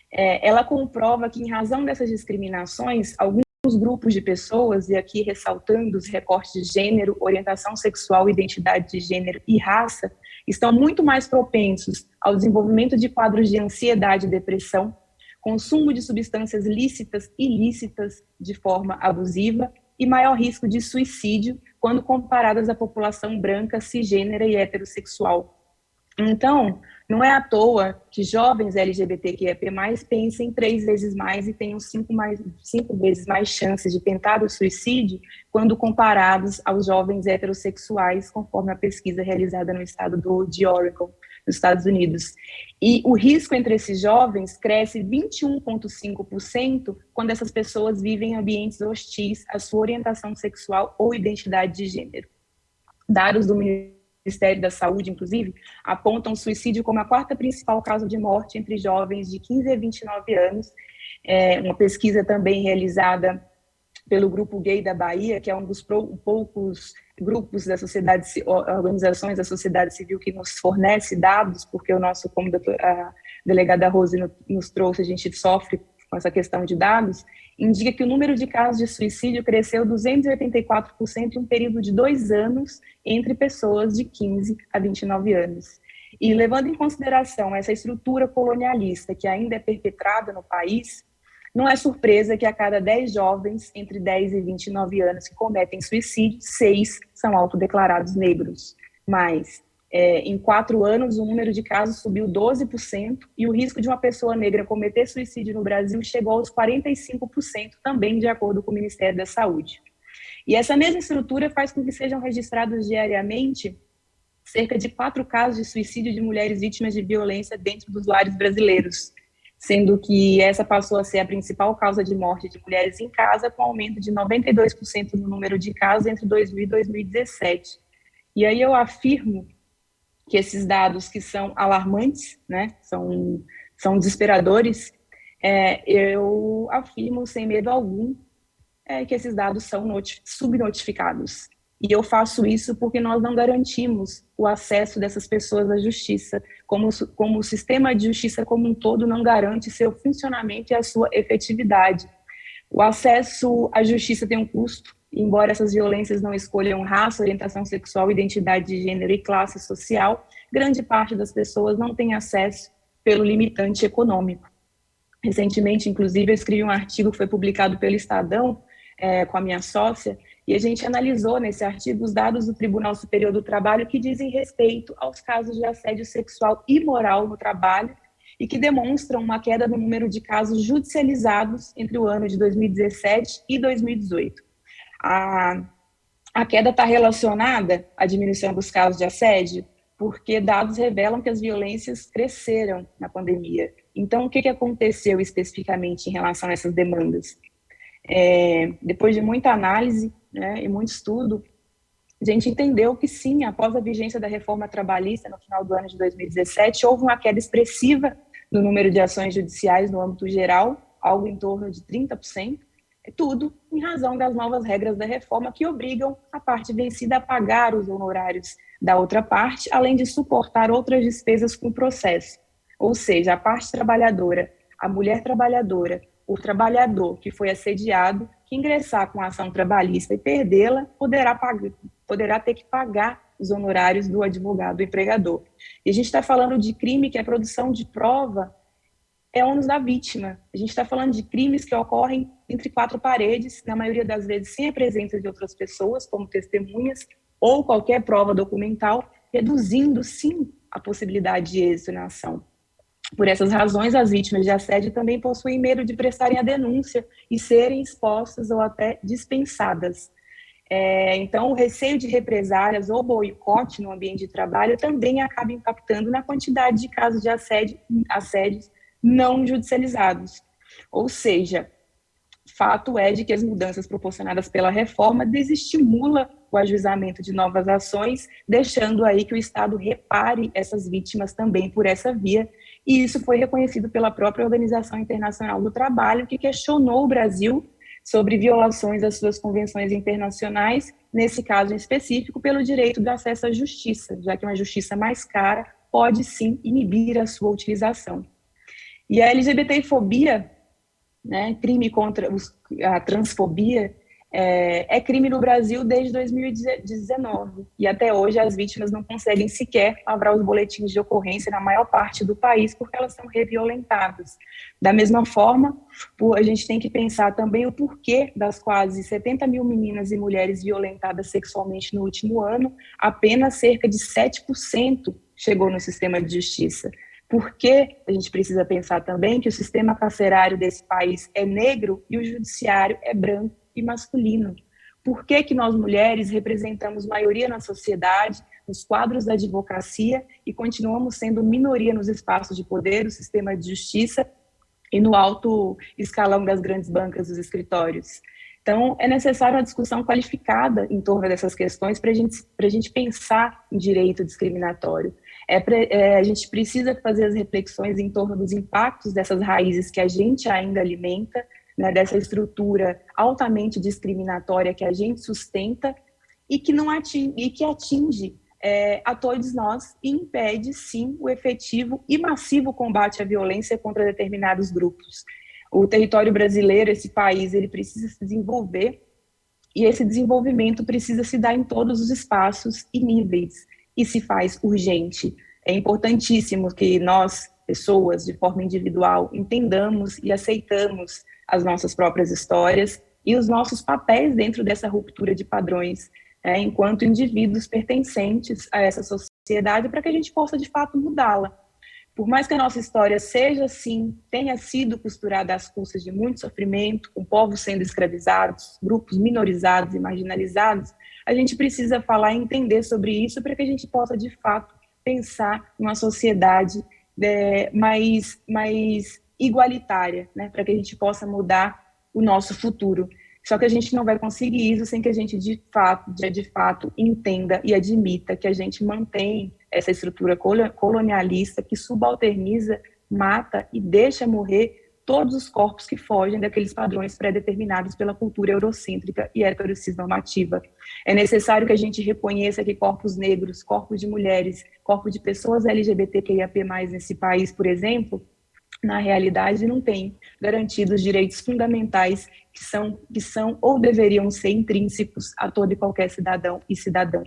Ela comprova que, em razão dessas discriminações, alguns grupos de pessoas, e aqui ressaltando os recortes de gênero, orientação sexual, identidade de gênero e raça, estão muito mais propensos ao desenvolvimento de quadros de ansiedade e depressão, consumo de substâncias lícitas e ilícitas de forma abusiva, e maior risco de suicídio quando comparadas à população branca, cisgênera e heterossexual. Então, não é à toa que jovens LGBTQIAP+, pensem 3 vezes mais e tenham 5 vezes mais chances de tentar o suicídio quando comparados aos jovens heterossexuais, conforme a pesquisa realizada no estado de Oregon, nos Estados Unidos. E o risco entre esses jovens cresce 21,5% quando essas pessoas vivem em ambientes hostis à sua orientação sexual ou identidade de gênero. Dados do Ministério da Saúde, inclusive, apontam o suicídio como a 4ª principal causa de morte entre jovens de 15 a 29 anos. Uma pesquisa também realizada pelo Grupo Gay da Bahia, que é um dos poucos grupos da sociedade, organizações da sociedade civil que nos fornece dados, porque o nosso, como a delegada Rose nos trouxe, a gente sofre com essa questão de dados, indica que o número de casos de suicídio cresceu 284% em um período de 2 anos entre pessoas de 15 a 29 anos. E levando em consideração essa estrutura colonialista que ainda é perpetrada no país, não é surpresa que a cada 10 jovens entre 10 e 29 anos que cometem suicídio, 6 são autodeclarados negros. Mas, em 4 anos, o número de casos subiu 12% e o risco de uma pessoa negra cometer suicídio no Brasil chegou aos 45%, também de acordo com o Ministério da Saúde. E essa mesma estrutura faz com que sejam registrados diariamente cerca de 4 casos de suicídio de mulheres vítimas de violência dentro dos lares brasileiros, sendo que essa passou a ser a principal causa de morte de mulheres em casa, com aumento de 92% no número de casos entre 2000 e 2017. E aí eu afirmo que esses dados que são alarmantes, né, são desesperadores, eu afirmo sem medo algum que esses dados são subnotificados. E eu faço isso porque nós não garantimos o acesso dessas pessoas à justiça, como o sistema de justiça como um todo não garante seu funcionamento e a sua efetividade. O acesso à justiça tem um custo, embora essas violências não escolham raça, orientação sexual, identidade de gênero e classe social, grande parte das pessoas não tem acesso pelo limitante econômico. Recentemente, inclusive, eu escrevi um artigo que foi publicado pelo Estadão, com a minha sócia, e a gente analisou nesse artigo os dados do Tribunal Superior do Trabalho que dizem respeito aos casos de assédio sexual e moral no trabalho e que demonstram uma queda no número de casos judicializados entre o ano de 2017 e 2018. A queda está relacionada à diminuição dos casos de assédio, porque dados revelam que as violências cresceram na pandemia. Então, o que aconteceu especificamente em relação a essas demandas? Depois de muita análise, né, e muito estudo, a gente entendeu que sim, após a vigência da reforma trabalhista no final do ano de 2017, houve uma queda expressiva no número de ações judiciais no âmbito geral, algo em torno de 30%, tudo em razão das novas regras da reforma que obrigam a parte vencida a pagar os honorários da outra parte, além de suportar outras despesas com o processo. Ou seja, a parte trabalhadora, a mulher trabalhadora, o trabalhador que foi assediado, que ingressar com a ação trabalhista e perdê-la, poderá ter que pagar os honorários do advogado, do empregador. E a gente está falando de crime que a produção de prova é ônus da vítima. A gente está falando de crimes que ocorrem entre 4 paredes, na maioria das vezes sem a presença de outras pessoas, como testemunhas, ou qualquer prova documental, reduzindo, sim, a possibilidade de êxito na ação. Por essas razões, as vítimas de assédio também possuem medo de prestarem a denúncia e serem expostas ou até dispensadas. Então, o receio de represálias ou boicote no ambiente de trabalho também acaba impactando na quantidade de casos de assédios não judicializados. Ou seja, fato é de que as mudanças proporcionadas pela reforma desestimula o ajuizamento de novas ações, deixando aí que o Estado repare essas vítimas também por essa via, e isso foi reconhecido pela própria Organização Internacional do Trabalho, que questionou o Brasil sobre violações às suas convenções internacionais, nesse caso em específico, pelo direito de acesso à justiça, já que uma justiça mais cara pode sim inibir a sua utilização. E a LGBTfobia, né, crime contra a transfobia, É crime no Brasil desde 2019 e até hoje as vítimas não conseguem sequer lavrar os boletins de ocorrência na maior parte do país porque elas são reviolentadas. Da mesma forma, a gente tem que pensar também o porquê das quase 70 mil meninas e mulheres violentadas sexualmente no último ano, apenas cerca de 7% chegou no sistema de justiça. Porque a gente precisa pensar também que o sistema carcerário desse país é negro e o judiciário é branco e masculino. Por que que nós mulheres representamos maioria na sociedade, nos quadros da advocacia e continuamos sendo minoria nos espaços de poder, no sistema de justiça e no alto escalão das grandes bancas dos escritórios? Então, é necessária uma discussão qualificada em torno dessas questões para a gente pensar em direito discriminatório. A gente precisa fazer as reflexões em torno dos impactos dessas raízes que a gente ainda alimenta, né, dessa estrutura altamente discriminatória que a gente sustenta e que atinge a todos nós e impede, sim, o efetivo e massivo combate à violência contra determinados grupos. O território brasileiro, esse país, ele precisa se desenvolver e esse desenvolvimento precisa se dar em todos os espaços e níveis e se faz urgente. É importantíssimo que nós, pessoas, de forma individual, entendamos e aceitamos as nossas próprias histórias e os nossos papéis dentro dessa ruptura de padrões, enquanto indivíduos pertencentes a essa sociedade, para que a gente possa, de fato, mudá-la. Por mais que a nossa história seja, assim, tenha sido costurada às custas de muito sofrimento, com povos sendo escravizados, grupos minorizados e marginalizados, a gente precisa falar e entender sobre isso para que a gente possa, de fato, pensar numa sociedade mais igualitária, né, para que a gente possa mudar o nosso futuro. Só que a gente não vai conseguir isso sem que a gente, de fato, entenda e admita que a gente mantém essa estrutura colonialista que subalterniza, mata e deixa morrer todos os corpos que fogem daqueles padrões pré-determinados pela cultura eurocêntrica e heterocisnormativa. É necessário que a gente reconheça que corpos negros, corpos de mulheres, corpos de pessoas LGBTQIAP+, nesse país, por exemplo, na realidade não têm garantidos direitos fundamentais que são ou deveriam ser intrínsecos a todo e qualquer cidadão e cidadã.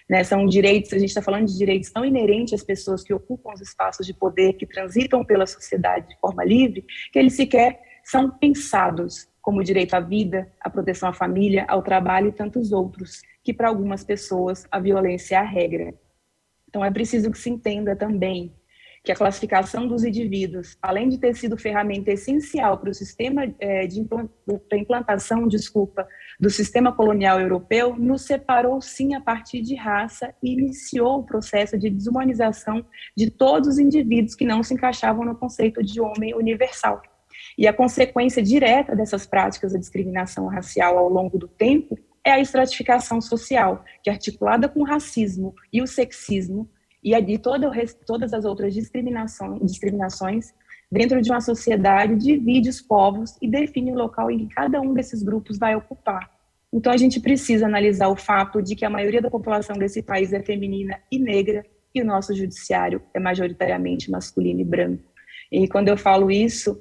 Né, são direitos, a gente está falando de direitos tão inerentes às pessoas que ocupam os espaços de poder, que transitam pela sociedade de forma livre, que eles sequer são pensados como o direito à vida, à proteção à família, ao trabalho e tantos outros, que para algumas pessoas a violência é a regra. Então é preciso que se entenda também que a classificação dos indivíduos, além de ter sido ferramenta essencial para o sistema para implantação, do sistema colonial europeu, nos separou sim a partir de raça e iniciou o processo de desumanização de todos os indivíduos que não se encaixavam no conceito de homem universal. E a consequência direta dessas práticas da discriminação racial ao longo do tempo é a estratificação social, que articulada com o racismo e o sexismo, e todas as outras discriminações dentro de uma sociedade, divide os povos e define o local em que cada um desses grupos vai ocupar. Então, a gente precisa analisar o fato de que a maioria da população desse país é feminina e negra, e o nosso judiciário é majoritariamente masculino e branco. E quando eu falo isso,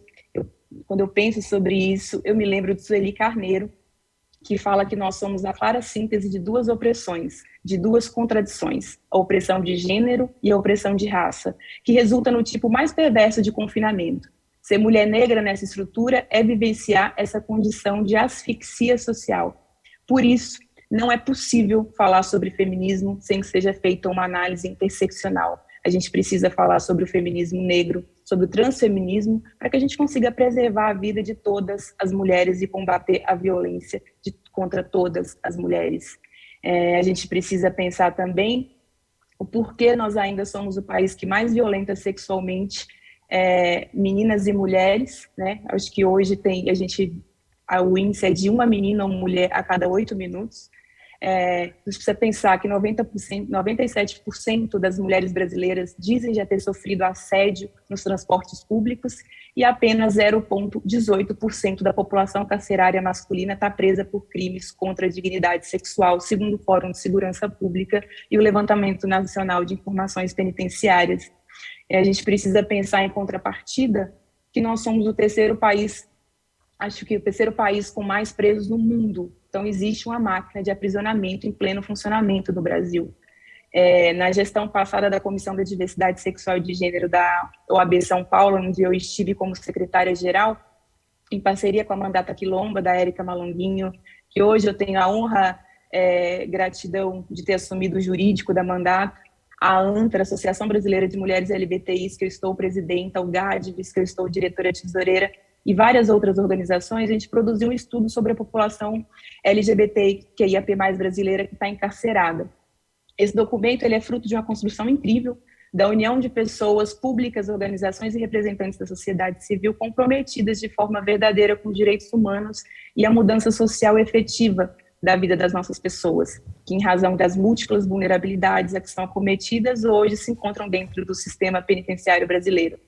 quando eu penso sobre isso, eu me lembro de Sueli Carneiro, que fala que nós somos a clara síntese de duas opressões, de duas contradições, a opressão de gênero e a opressão de raça, que resulta no tipo mais perverso de confinamento. Ser mulher negra nessa estrutura é vivenciar essa condição de asfixia social. Por isso, não é possível falar sobre feminismo sem que seja feita uma análise interseccional. A gente precisa falar sobre o feminismo negro, sobre o transfeminismo, para que a gente consiga preservar a vida de todas as mulheres e combater a violência contra todas as mulheres. A gente precisa pensar também o porquê nós ainda somos o país que mais violenta sexualmente meninas e mulheres, né? Acho que hoje o índice é de uma menina ou mulher a cada 8 minutos. A gente precisa pensar que 97% das mulheres brasileiras dizem já ter sofrido assédio nos transportes públicos e apenas 0,18% da população carcerária masculina está presa por crimes contra a dignidade sexual, segundo o Fórum de Segurança Pública e o Levantamento Nacional de Informações Penitenciárias. A gente precisa pensar em contrapartida que nós somos o terceiro país, acho que o terceiro país com mais presos no mundo. Então, existe uma máquina de aprisionamento em pleno funcionamento no Brasil. Na gestão passada da Comissão da Diversidade Sexual e de Gênero da OAB São Paulo, onde eu estive como secretária-geral, em parceria com a Mandata Quilomba, da Érica Malonguinho, que hoje eu tenho a honra, gratidão de ter assumido o jurídico da Mandata, a ANTRA, Associação Brasileira de Mulheres LGBTIs, que eu estou presidenta, o GADVES, que eu estou diretora-tesoureira, e várias outras organizações. A gente produziu um estudo sobre a população LGBTQIAP+, brasileira que está encarcerada. Esse documento ele é fruto de uma construção incrível da união de pessoas públicas, organizações e representantes da sociedade civil comprometidas de forma verdadeira com os direitos humanos e a mudança social efetiva da vida das nossas pessoas, que em razão das múltiplas vulnerabilidades a que são acometidas, hoje se encontram dentro do sistema penitenciário brasileiro.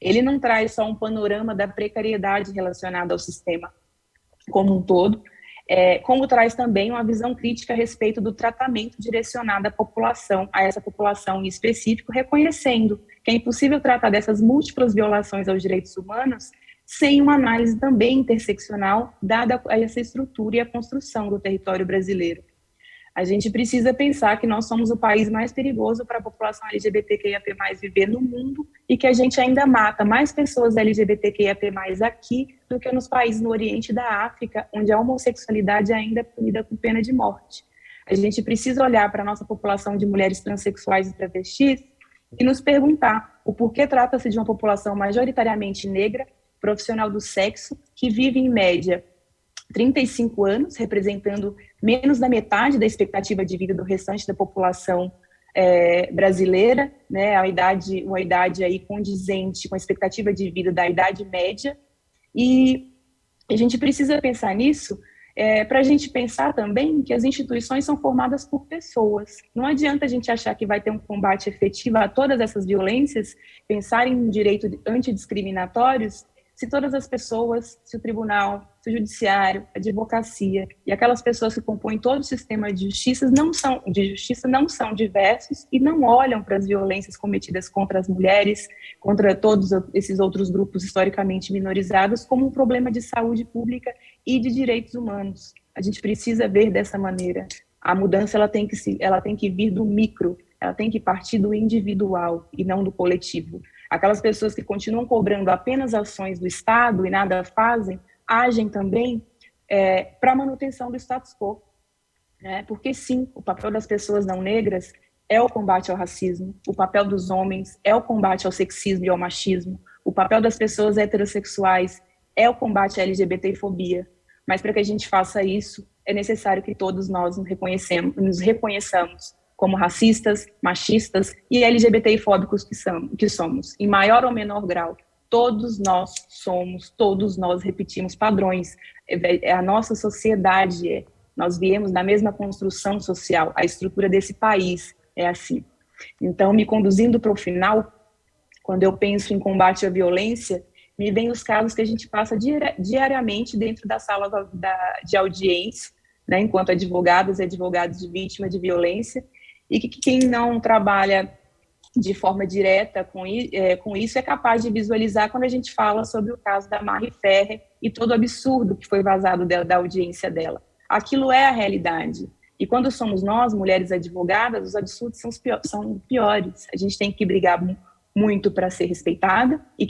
Ele não traz só um panorama da precariedade relacionada ao sistema como um todo, como traz também uma visão crítica a respeito do tratamento direcionado à população, a essa população em específico, reconhecendo que é impossível tratar dessas múltiplas violações aos direitos humanos sem uma análise também interseccional, dada a essa estrutura e a construção do território brasileiro. A gente precisa pensar que nós somos o país mais perigoso para a população LGBTQIAP+, viver no mundo e que a gente ainda mata mais pessoas LGBTQIAP+, aqui do que nos países no Oriente da África, onde a homossexualidade ainda é punida com pena de morte. A gente precisa olhar para a nossa população de mulheres transexuais e travestis e nos perguntar o porquê trata-se de uma população majoritariamente negra, profissional do sexo, que vive em média 35 anos, representando menos da metade da expectativa de vida do restante da população brasileira, né, uma idade aí condizente com a expectativa de vida da idade média, e a gente precisa pensar nisso para a gente pensar também que as instituições são formadas por pessoas. Não adianta a gente achar que vai ter um combate efetivo a todas essas violências, pensar em direitos antidiscriminatórios, se todas as pessoas, se o tribunal, se o judiciário, a advocacia e aquelas pessoas que compõem todo o sistema de justiça não são diversos e não olham para as violências cometidas contra as mulheres, contra todos esses outros grupos historicamente minorizados, como um problema de saúde pública e de direitos humanos. A gente precisa ver dessa maneira. A mudança ela tem que vir do micro, ela tem que partir do individual e não do coletivo. Aquelas pessoas que continuam cobrando apenas ações do Estado e nada fazem, agem também para a manutenção do status quo. Né? Porque, sim, o papel das pessoas não negras é o combate ao racismo, o papel dos homens é o combate ao sexismo e ao machismo, o papel das pessoas heterossexuais é o combate à LGBTfobia. Mas, para que a gente faça isso, é necessário que todos nós nos reconheçamos como racistas, machistas e LGBTfóbicos que somos, em maior ou menor grau. Todos nós repetimos padrões. A nossa sociedade nós viemos da mesma construção social, a estrutura desse país é assim. Então, me conduzindo para o final, quando eu penso em combate à violência, me vem os casos que a gente passa diariamente dentro da sala de audiência, né, enquanto advogados e advogados de vítima de violência, e que quem não trabalha de forma direta com isso é capaz de visualizar quando a gente fala sobre o caso da Mari Ferrer e todo o absurdo que foi vazado da audiência dela. Aquilo é a realidade. E quando somos nós, mulheres advogadas, os absurdos são piores. A gente tem que brigar muito para ser respeitada e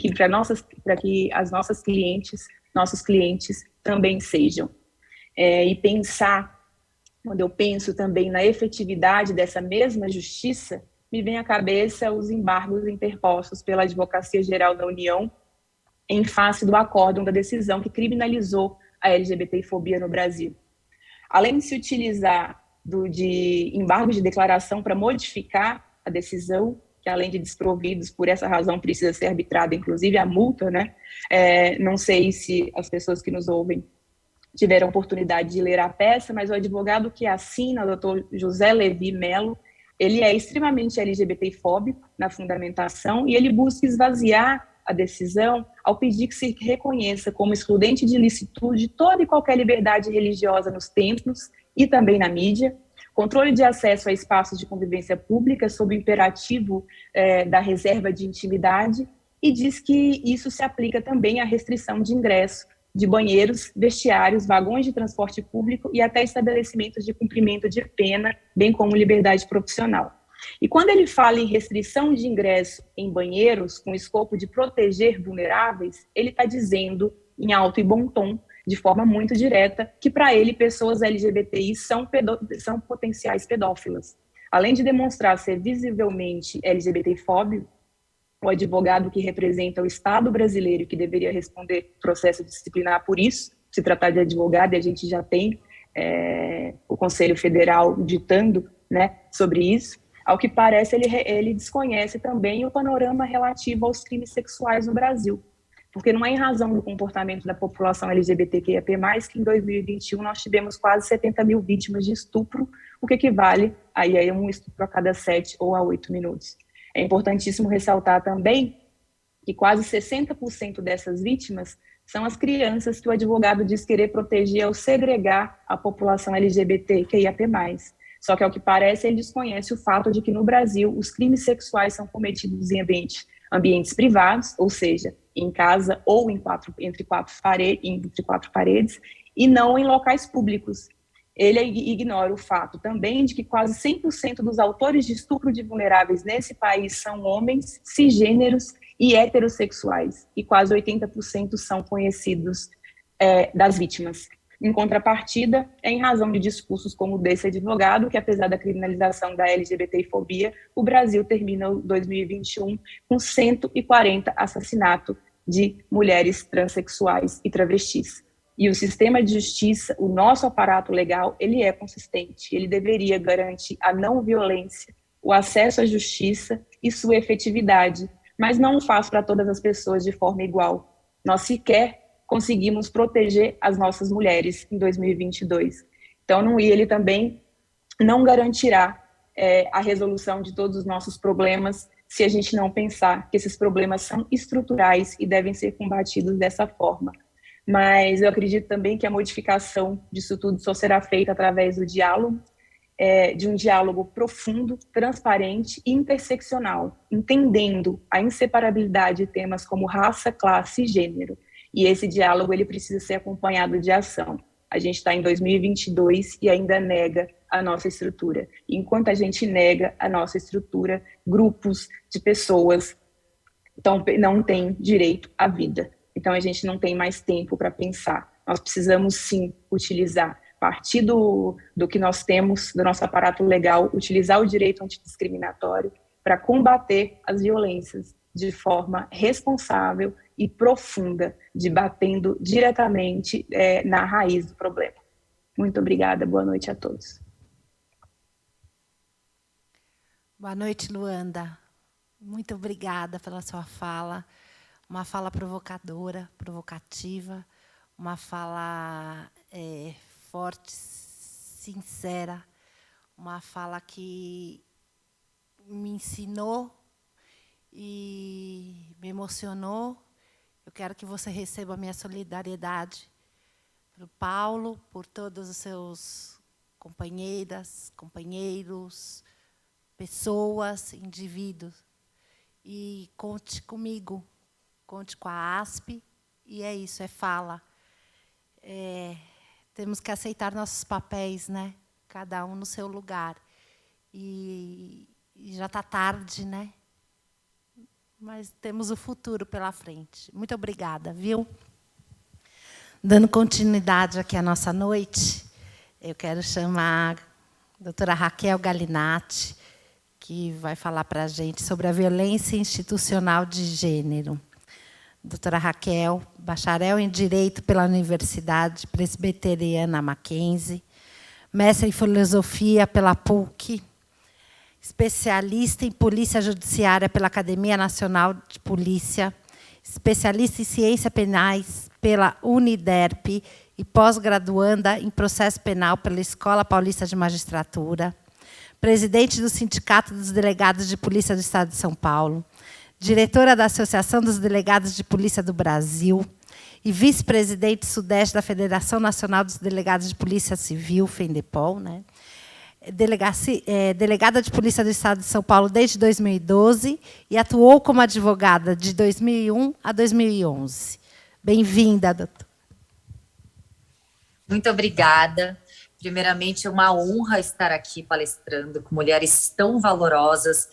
para que as nossas clientes, nossos clientes também sejam. E pensar, quando eu penso também na efetividade dessa mesma justiça, me vem à cabeça os embargos interpostos pela Advocacia Geral da União em face do acórdão da decisão que criminalizou a LGBTfobia no Brasil. Além de se utilizar de embargo de declaração para modificar a decisão, que além de desprovidos, por essa razão precisa ser arbitrada, inclusive a multa, né? Não sei se as pessoas que nos ouvem tiveram oportunidade de ler a peça, mas o advogado que assina, o doutor José Levi Melo, ele é extremamente LGBTfóbico na fundamentação e ele busca esvaziar a decisão ao pedir que se reconheça como excludente de licitude toda e qualquer liberdade religiosa nos templos e também na mídia, controle de acesso a espaços de convivência pública sob o imperativo da reserva de intimidade, e diz que isso se aplica também à restrição de ingresso de banheiros, vestiários, vagões de transporte público e até estabelecimentos de cumprimento de pena, bem como liberdade profissional. E quando ele fala em restrição de ingresso em banheiros, com o escopo de proteger vulneráveis, ele está dizendo, em alto e bom tom, de forma muito direta, que para ele pessoas LGBTI são potenciais pedófilas. Além de demonstrar ser visivelmente LGBT-fóbico, o advogado que representa o Estado brasileiro, que deveria responder processo disciplinar por isso, se tratar de advogado, e a gente já tem o Conselho Federal ditando, né, sobre isso. Ao que parece, ele desconhece também o panorama relativo aos crimes sexuais no Brasil, porque não é em razão do comportamento da população LGBTQIAP+, que em 2021 nós tivemos quase 70 mil vítimas de estupro, o que equivale a um estupro a cada 7 ou a 8 minutos. É importantíssimo ressaltar também que quase 60% dessas vítimas são as crianças que o advogado diz querer proteger ao segregar a população LGBTQIAP+. Só que, ao que parece, ele desconhece o fato de que, no Brasil, os crimes sexuais são cometidos em ambientes privados, ou seja, em casa ou entre quatro paredes, e não em locais públicos. Ele ignora o fato também de que quase 100% dos autores de estupro de vulneráveis nesse país são homens, cisgêneros e heterossexuais, e quase 80% são conhecidos das vítimas. Em contrapartida, é em razão de discursos como o desse advogado, que apesar da criminalização da LGBTfobia, o Brasil termina 2021 com 140 assassinatos de mulheres transexuais e travestis. E o sistema de justiça, o nosso aparato legal, ele é consistente. Ele deveria garantir a não violência, o acesso à justiça e sua efetividade, mas não o faz para todas as pessoas de forma igual. Nós sequer conseguimos proteger as nossas mulheres em 2022. Então, ele também não garantirá a resolução de todos os nossos problemas se a gente não pensar que esses problemas são estruturais e devem ser combatidos dessa forma. Mas eu acredito também que a modificação disso tudo só será feita através do diálogo, de um diálogo profundo, transparente e interseccional, entendendo a inseparabilidade de temas como raça, classe e gênero. E esse diálogo ele precisa ser acompanhado de ação. A gente está em 2022 e ainda nega a nossa estrutura. E enquanto a gente nega a nossa estrutura, grupos de pessoas não têm direito à vida. Então, a gente não tem mais tempo para pensar. Nós precisamos, sim, utilizar, partir do que nós temos, do nosso aparato legal, utilizar o direito antidiscriminatório para combater as violências de forma responsável e profunda, debatendo diretamente na raiz do problema. Muito obrigada, boa noite a todos. Boa noite, Luanda. Muito obrigada pela sua fala. Uma fala provocadora, provocativa, uma fala forte, sincera, uma fala que me ensinou e me emocionou. Eu quero que você receba a minha solidariedade para o Paulo, por todos os seus companheiras, companheiros, pessoas, indivíduos. E conte comigo. Conte com a ASP, e é isso, fala. Temos que aceitar nossos papéis, né? Cada um no seu lugar. E já está tarde, né? Mas temos o futuro pela frente. Muito obrigada, viu? Dando continuidade aqui à nossa noite, eu quero chamar a doutora Raquel Galinatti, que vai falar para a gente sobre a violência institucional de gênero. Doutora Raquel, bacharel em Direito pela Universidade Presbiteriana Mackenzie, mestre em Filosofia pela PUC, especialista em Polícia Judiciária pela Academia Nacional de Polícia, especialista em Ciências Penais pela Uniderp e pós-graduanda em Processo Penal pela Escola Paulista de Magistratura, presidente do Sindicato dos Delegados de Polícia do Estado de São Paulo, diretora da Associação dos Delegados de Polícia do Brasil e vice-presidente sudeste da Federação Nacional dos Delegados de Polícia Civil, FENDEPOL, né? Delegada de Polícia do Estado de São Paulo desde 2012 e atuou como advogada de 2001 a 2011. Bem-vinda, doutora. Muito obrigada. Primeiramente, é uma honra estar aqui palestrando com mulheres tão valorosas.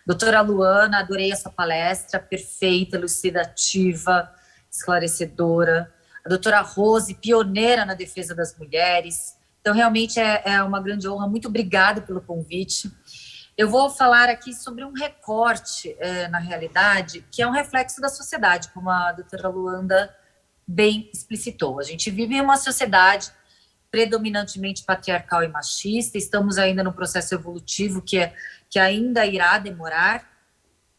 Doutora Luana, adorei essa palestra, perfeita, elucidativa, esclarecedora. A doutora Rose, pioneira na defesa das mulheres. Então, realmente é uma grande honra. Muito obrigada pelo convite. Eu vou falar aqui sobre um recorte, na realidade, que é um reflexo da sociedade, como a doutora Luanda bem explicitou. A gente vive em uma sociedade predominantemente patriarcal e machista, estamos ainda no processo evolutivo que ainda irá demorar,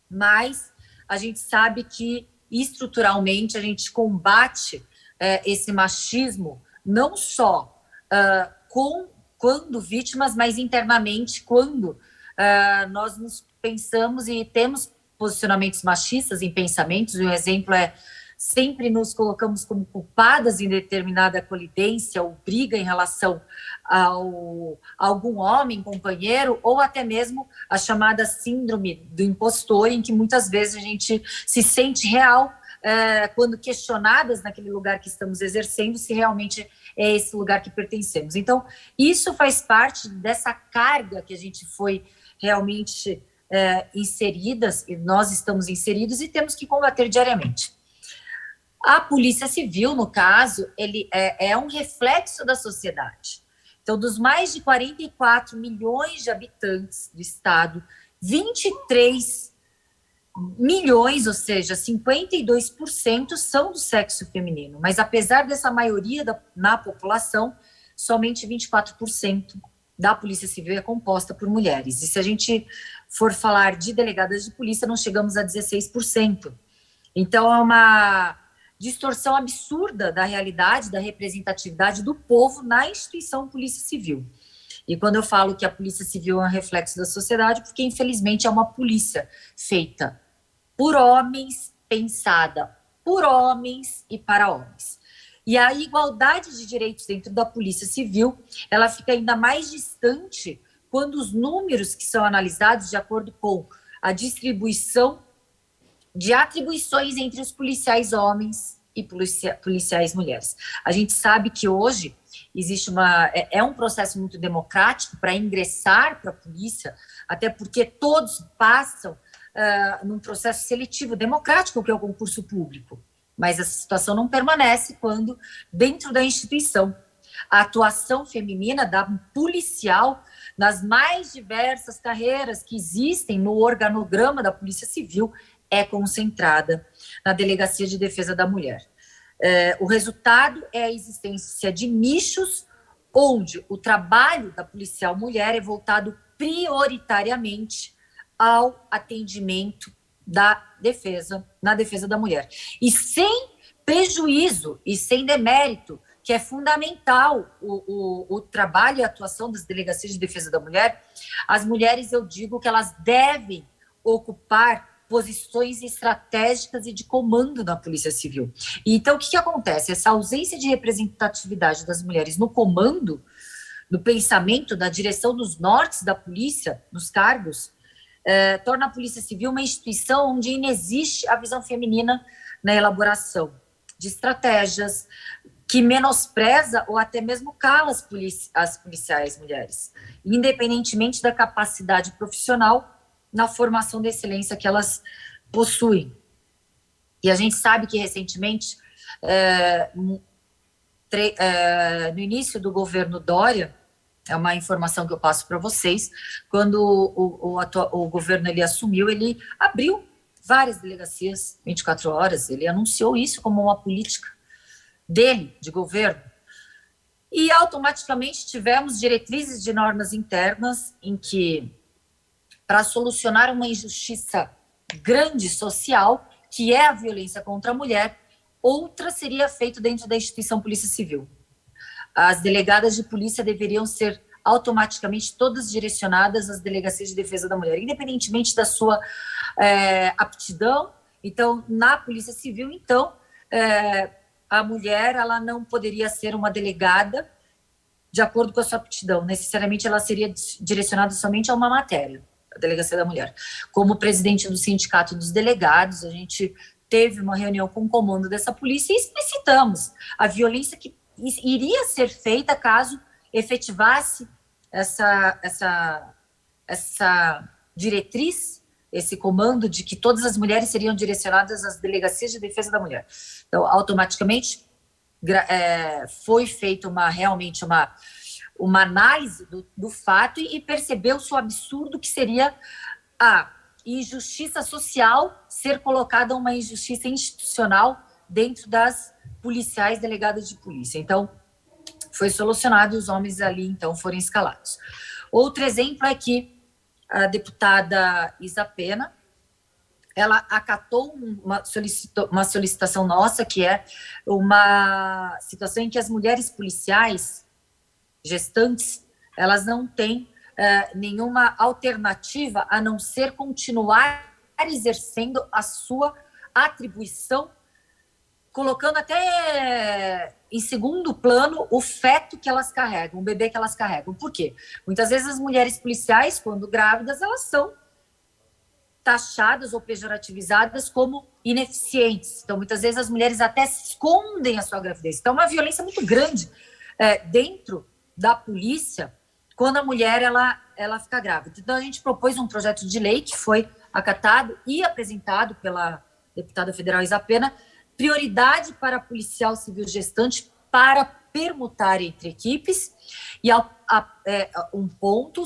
mas a gente sabe que estruturalmente a gente combate esse machismo não só quando vítimas, mas internamente quando nós nos pensamos e temos posicionamentos machistas em pensamentos. Um exemplo é sempre nos colocamos como culpadas em determinada colidência ou briga em relação a algum homem, companheiro, ou até mesmo a chamada síndrome do impostor, em que muitas vezes a gente se sente real quando questionadas naquele lugar que estamos exercendo, se realmente é esse lugar que pertencemos. Então, isso faz parte dessa carga que a gente foi realmente inseridas, e nós estamos inseridos e temos que combater diariamente. A Polícia Civil, no caso, ele é um reflexo da sociedade. Então, dos mais de 44 milhões de habitantes do estado, 23 milhões, ou seja, 52% são do sexo feminino. Mas, apesar dessa maioria na população, somente 24% da Polícia Civil é composta por mulheres. E se a gente for falar de delegadas de polícia, não chegamos a 16%. Então, é uma distorção absurda da realidade, da representatividade do povo na instituição Polícia Civil. E quando eu falo que a Polícia Civil é um reflexo da sociedade, porque infelizmente é uma polícia feita por homens, pensada por homens e para homens. E a igualdade de direitos dentro da Polícia Civil, ela fica ainda mais distante quando os números que são analisados de acordo com a distribuição de atribuições entre os policiais homens e policiais mulheres. A gente sabe que hoje existe um processo muito democrático para ingressar para a polícia, até porque todos passam num processo seletivo democrático, que é o concurso público. Mas essa situação não permanece quando, dentro da instituição, a atuação feminina da policial nas mais diversas carreiras que existem no organograma da Polícia Civil é concentrada na Delegacia de Defesa da Mulher. O resultado é a existência de nichos onde o trabalho da policial mulher é voltado prioritariamente ao atendimento na defesa da mulher. E sem prejuízo e sem demérito, que é fundamental o trabalho e a atuação das delegacias de defesa da mulher, as mulheres, eu digo que elas devem ocupar posições estratégicas e de comando na Polícia Civil. E então, o que acontece? Essa ausência de representatividade das mulheres no comando, no pensamento, na direção dos nortes da polícia, nos cargos, torna a Polícia Civil uma instituição onde inexiste a visão feminina na elaboração de estratégias, que menospreza ou até mesmo cala as policiais mulheres, independentemente da capacidade profissional na formação de excelência que elas possuem. E a gente sabe que, recentemente, no início do governo Dória, é uma informação que eu passo para vocês, quando o governo ele assumiu, ele abriu várias delegacias 24 horas, ele anunciou isso como uma política dele, de governo, e automaticamente tivemos diretrizes de normas internas em que, para solucionar uma injustiça grande social, que é a violência contra a mulher, outra seria feita dentro da instituição Polícia Civil. As delegadas de polícia deveriam ser automaticamente todas direcionadas às delegacias de defesa da mulher, independentemente da sua aptidão. Então, na Polícia Civil, a mulher ela não poderia ser uma delegada de acordo com a sua aptidão. Necessariamente, ela seria direcionada somente a uma matéria, a Delegacia da Mulher. Como presidente do Sindicato dos Delegados, a gente teve uma reunião com o comando dessa polícia e explicitamos a violência que iria ser feita caso efetivasse essa diretriz, esse comando de que todas as mulheres seriam direcionadas às delegacias de defesa da mulher. Então, automaticamente, foi feita realmente uma análise do fato e percebeu-se o absurdo que seria a injustiça social ser colocada uma injustiça institucional dentro das policiais delegadas de polícia. Então, foi solucionado e os homens ali, então, foram escalados. Outro exemplo é que a deputada Isa Pena, ela acatou uma solicitação nossa, que é uma situação em que as mulheres policiais gestantes, elas não têm nenhuma alternativa a não ser continuar exercendo a sua atribuição, colocando até em segundo plano o feto que elas carregam, o bebê que elas carregam. Por quê? Muitas vezes as mulheres policiais, quando grávidas, elas são taxadas ou pejorativizadas como ineficientes. Então, muitas vezes as mulheres até escondem a sua gravidez. Então, é uma violência muito grande dentro da polícia quando a mulher ela fica grávida. Então, a gente propôs um projeto de lei que foi acatado e apresentado pela deputada federal Isa Pena, prioridade para policial civil gestante para permutar entre equipes. E o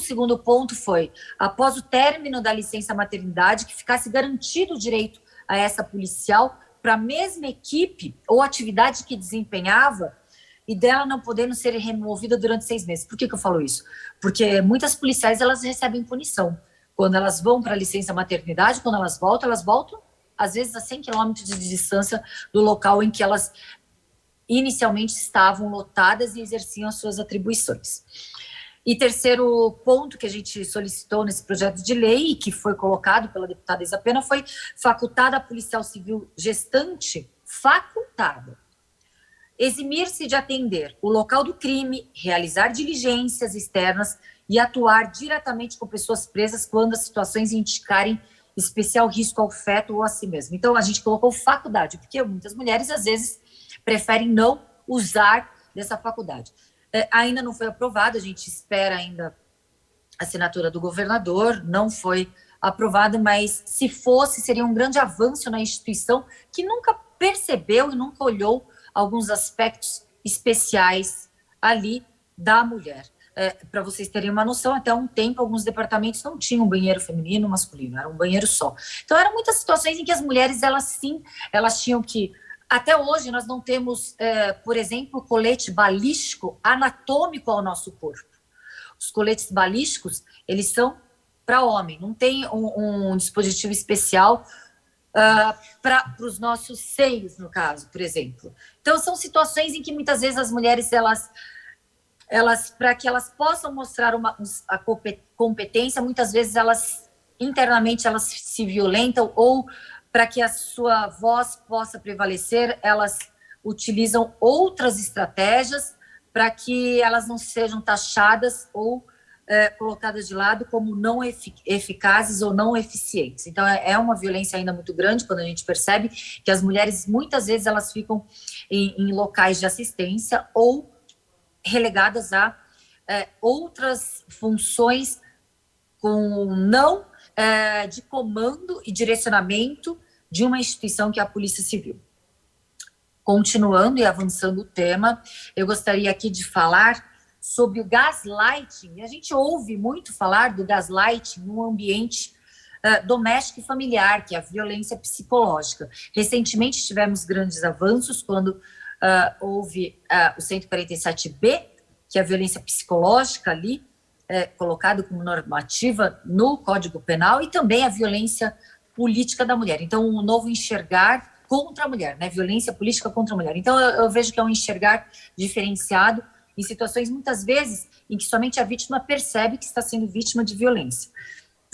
segundo ponto foi, após o término da licença maternidade, que ficasse garantido o direito a essa policial para a mesma equipe ou atividade que desempenhava e dela não podendo ser removida durante 6 meses. Por que eu falo isso? Porque muitas policiais, elas recebem punição. Quando elas vão para a licença maternidade, quando elas voltam, às vezes a 100 quilômetros de distância do local em que elas inicialmente estavam lotadas e exerciam as suas atribuições. E terceiro ponto que a gente solicitou nesse projeto de lei, que foi colocado pela deputada Isa Pena, foi facultada a policial civil gestante, facultada, eximir-se de atender o local do crime, realizar diligências externas e atuar diretamente com pessoas presas quando as situações indicarem especial risco ao feto ou a si mesmo. Então, a gente colocou faculdade, porque muitas mulheres, às vezes, preferem não usar dessa faculdade. Ainda não foi aprovado, a gente espera ainda a assinatura do governador, não foi aprovado, mas se fosse, seria um grande avanço na instituição que nunca percebeu e nunca olhou alguns aspectos especiais ali da mulher. Para vocês terem uma noção, até um tempo, alguns departamentos não tinham banheiro feminino e masculino, era um banheiro só. Então, eram muitas situações em que as mulheres, elas tinham que... Até hoje, nós não temos, por exemplo, colete balístico anatômico ao nosso corpo. Os coletes balísticos, eles são para homem, não tem um dispositivo especial para os nossos seios, no caso, por exemplo. Então, são situações em que muitas vezes as mulheres, elas para que elas possam mostrar a competência, muitas vezes internamente elas se violentam, ou para que a sua voz possa prevalecer, elas utilizam outras estratégias para que elas não sejam taxadas ou colocadas de lado como não eficazes ou não eficientes. Então, é uma violência ainda muito grande quando a gente percebe que as mulheres, muitas vezes, elas ficam em locais de assistência ou relegadas a outras funções de comando e direcionamento de uma instituição que é a Polícia Civil. Continuando e avançando o tema, eu gostaria aqui de falar sobre o gaslighting. A gente ouve muito falar do gaslighting no ambiente doméstico e familiar, que é a violência psicológica. Recentemente tivemos grandes avanços quando houve o 147B, que é a violência psicológica ali, colocado como normativa no Código Penal, e também a violência política da mulher. Então, um novo enxergar contra a mulher, né? Violência política contra a mulher. Então, eu vejo que é um enxergar diferenciado em situações, muitas vezes, em que somente a vítima percebe que está sendo vítima de violência.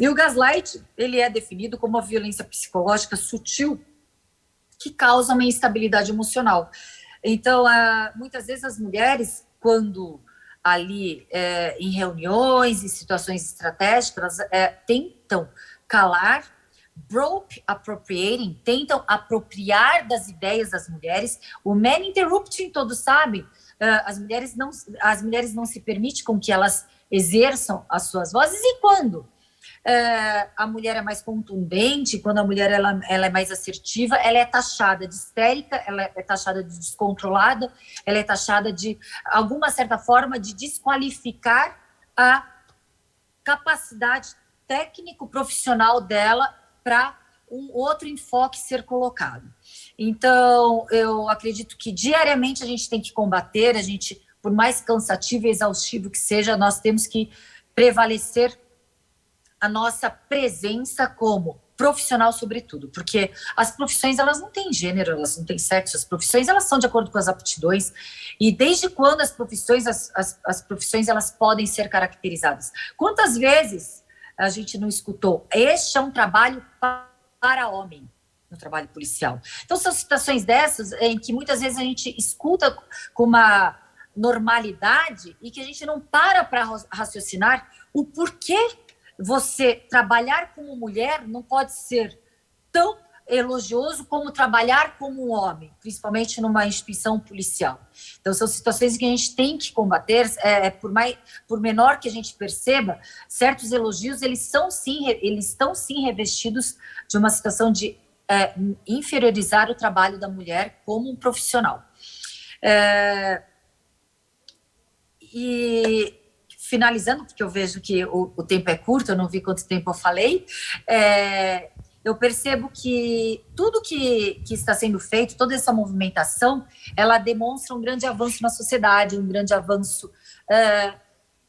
E o gaslight, ele é definido como uma violência psicológica sutil que causa uma instabilidade emocional. Então, muitas vezes as mulheres, quando ali em reuniões, em situações estratégicas, elas tentam calar Broke appropriating, tentam apropriar das ideias das mulheres. O man interrupting, todos sabem, as mulheres não se permitem com que elas exerçam as suas vozes. E quando a mulher é mais contundente, quando a mulher ela é mais assertiva, ela é taxada de histérica, ela é taxada de descontrolada, ela é taxada de alguma certa forma de desqualificar a capacidade técnico-profissional dela para um outro enfoque ser colocado. Então, eu acredito que diariamente a gente tem que combater, por mais cansativo e exaustivo que seja, nós temos que prevalecer a nossa presença como profissional, sobretudo, porque as profissões, elas não têm gênero, elas não têm sexo, as profissões, elas são de acordo com as aptidões, e desde quando as profissões, as profissões, elas podem ser caracterizadas? Quantas vezes a gente não escutou, este é um trabalho para homem, no trabalho policial? Então, são situações dessas em que muitas vezes a gente escuta com uma normalidade e que a gente não para raciocinar o porquê você trabalhar como mulher não pode ser tão elogioso como trabalhar como um homem, principalmente numa instituição policial. Então, são situações que a gente tem que combater, por menor que a gente perceba, certos elogios, eles estão sim revestidos de uma situação de inferiorizar o trabalho da mulher como um profissional. E finalizando, porque eu vejo que o tempo é curto, eu não vi quanto tempo eu falei, eu percebo que tudo que está sendo feito, toda essa movimentação, ela demonstra um grande avanço na sociedade, um grande avanço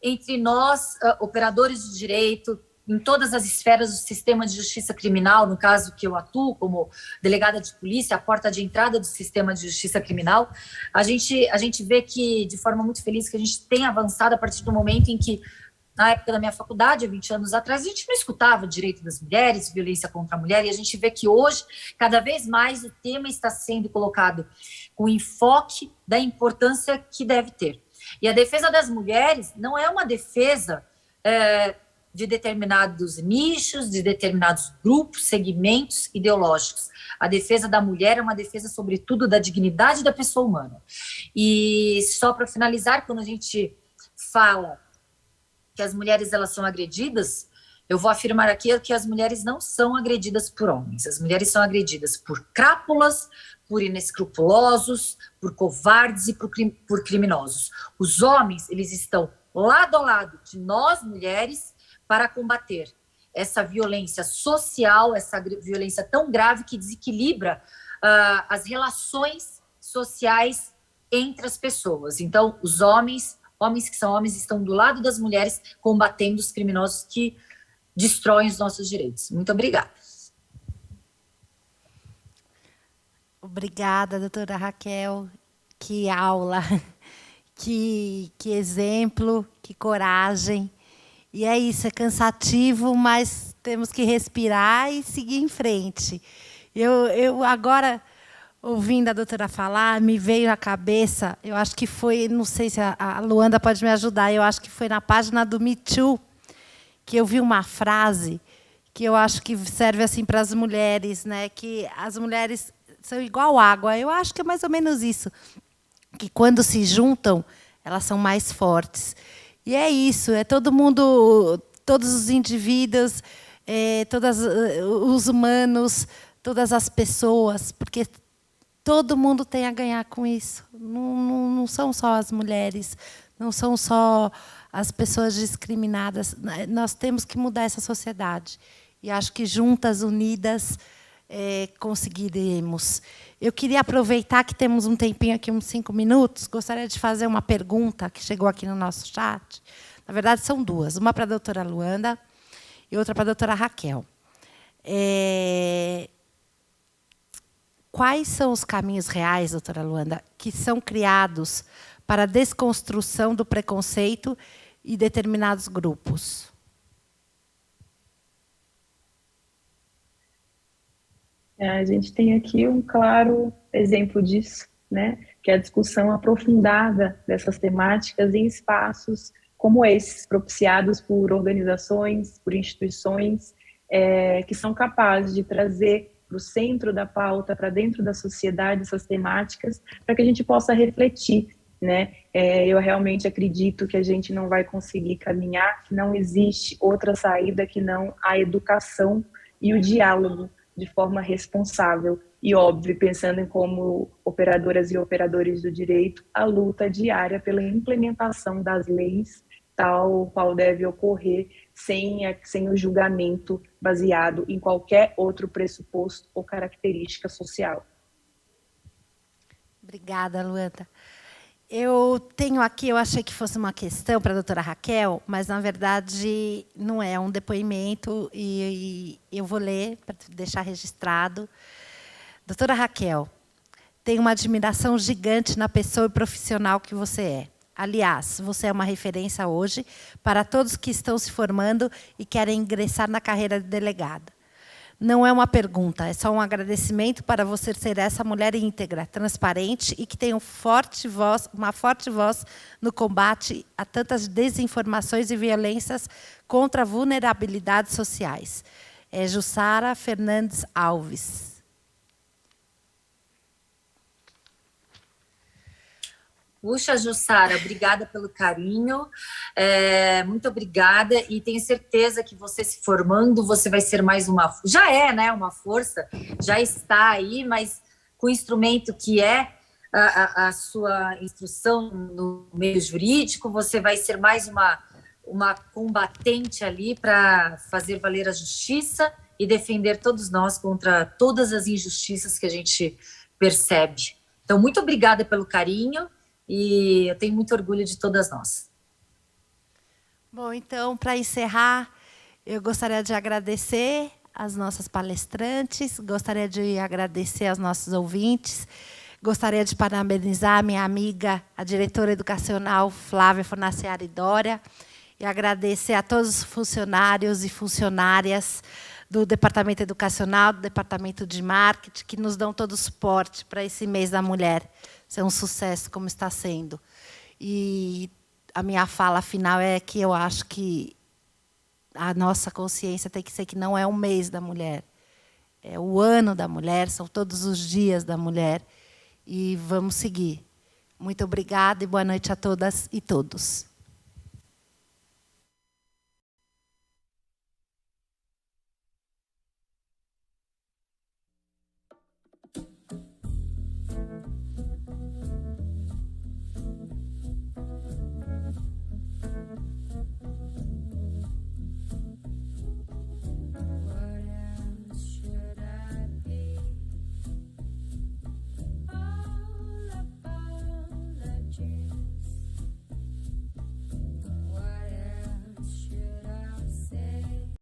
entre nós, operadores de direito, em todas as esferas do sistema de justiça criminal, no caso que eu atuo como delegada de polícia, a porta de entrada do sistema de justiça criminal, a gente vê que, de forma muito feliz, que a gente tem avançado a partir do momento em que, na época da minha faculdade, há 20 anos atrás, a gente não escutava direito das mulheres, violência contra a mulher, e a gente vê que hoje, cada vez mais, o tema está sendo colocado com enfoque da importância que deve ter. E a defesa das mulheres não é uma defesa de determinados nichos, de determinados grupos, segmentos ideológicos. A defesa da mulher é uma defesa, sobretudo, da dignidade da pessoa humana. E só para finalizar, quando a gente fala que as mulheres elas são agredidas, eu vou afirmar aqui que as mulheres não são agredidas por homens. As mulheres são agredidas por crápulas, por inescrupulosos, por covardes e por criminosos. Os homens, eles estão lado a lado de nós, mulheres, para combater essa violência social, essa violência tão grave que desequilibra as relações sociais entre as pessoas. Então, os homens que são homens, estão do lado das mulheres, combatendo os criminosos que destroem os nossos direitos. Muito obrigada. Obrigada, doutora Raquel. Que aula, que exemplo, que coragem. E é isso, é cansativo, mas temos que respirar e seguir em frente. Eu agora, ouvindo a doutora falar, me veio à cabeça, eu acho que foi, não sei se a Luanda pode me ajudar, eu acho que foi na página do Me Too, que eu vi uma frase que eu acho que serve assim para as mulheres, né? Que as mulheres são igual água. Eu acho que é mais ou menos isso, que quando se juntam, elas são mais fortes. E é isso, é todo mundo, todos os indivíduos, todos os humanos, todas as pessoas, porque todo mundo tem a ganhar com isso. Não são só as mulheres, não são só as pessoas discriminadas. Nós temos que mudar essa sociedade. E acho que juntas, unidas, conseguiremos. Eu queria aproveitar que temos um tempinho aqui, uns 5 minutos, gostaria de fazer uma pergunta que chegou aqui no nosso chat. Na verdade, são duas. Uma para a doutora Luanda e outra para a doutora Raquel. Quais são os caminhos reais, doutora Luanda, que são criados para a desconstrução do preconceito e determinados grupos? A gente tem aqui um claro exemplo disso, né? Que é a discussão aprofundada dessas temáticas em espaços como esses, propiciados por organizações, por instituições que são capazes de trazer para o centro da pauta, para dentro da sociedade, essas temáticas, para que a gente possa refletir, né? Eu realmente acredito que a gente não vai conseguir caminhar, que não existe outra saída que não a educação e o diálogo de forma responsável. E, óbvio, pensando em como operadoras e operadores do direito, a luta diária pela implementação das leis, tal qual deve ocorrer, sem o julgamento baseado em qualquer outro pressuposto ou característica social. Obrigada, Luana. Eu tenho aqui, eu achei que fosse uma questão para a doutora Raquel, mas, na verdade, não é um depoimento, e eu vou ler para deixar registrado. Doutora Raquel, tenho uma admiração gigante na pessoa e profissional que você é. Aliás, você é uma referência hoje para todos que estão se formando e querem ingressar na carreira de delegada. Não é uma pergunta, é só um agradecimento para você ser essa mulher íntegra, transparente e que tem uma forte voz no combate a tantas desinformações e violências contra vulnerabilidades sociais. É Jussara Fernandes Alves. Puxa, Jussara, obrigada pelo carinho, muito obrigada, e tenho certeza que você se formando, você vai ser mais já é, né, uma força, já está aí, mas com o instrumento que é a sua instrução no meio jurídico, você vai ser mais uma combatente ali para fazer valer a justiça e defender todos nós contra todas as injustiças que a gente percebe. Então, muito obrigada pelo carinho, e eu tenho muito orgulho de todas nós. Bom, então, para encerrar, eu gostaria de agradecer as nossas palestrantes, gostaria de agradecer aos nossos ouvintes, gostaria de parabenizar a minha amiga, a diretora educacional Flávia Fornaciari Dória, e agradecer a todos os funcionários e funcionárias do Departamento Educacional, do Departamento de Marketing, que nos dão todo o suporte para esse mês da mulher ser um sucesso como está sendo. E a minha fala final é que eu acho que a nossa consciência tem que ser que não é o mês da mulher, é o ano da mulher, são todos os dias da mulher, e vamos seguir. Muito obrigada e boa noite a todas e todos.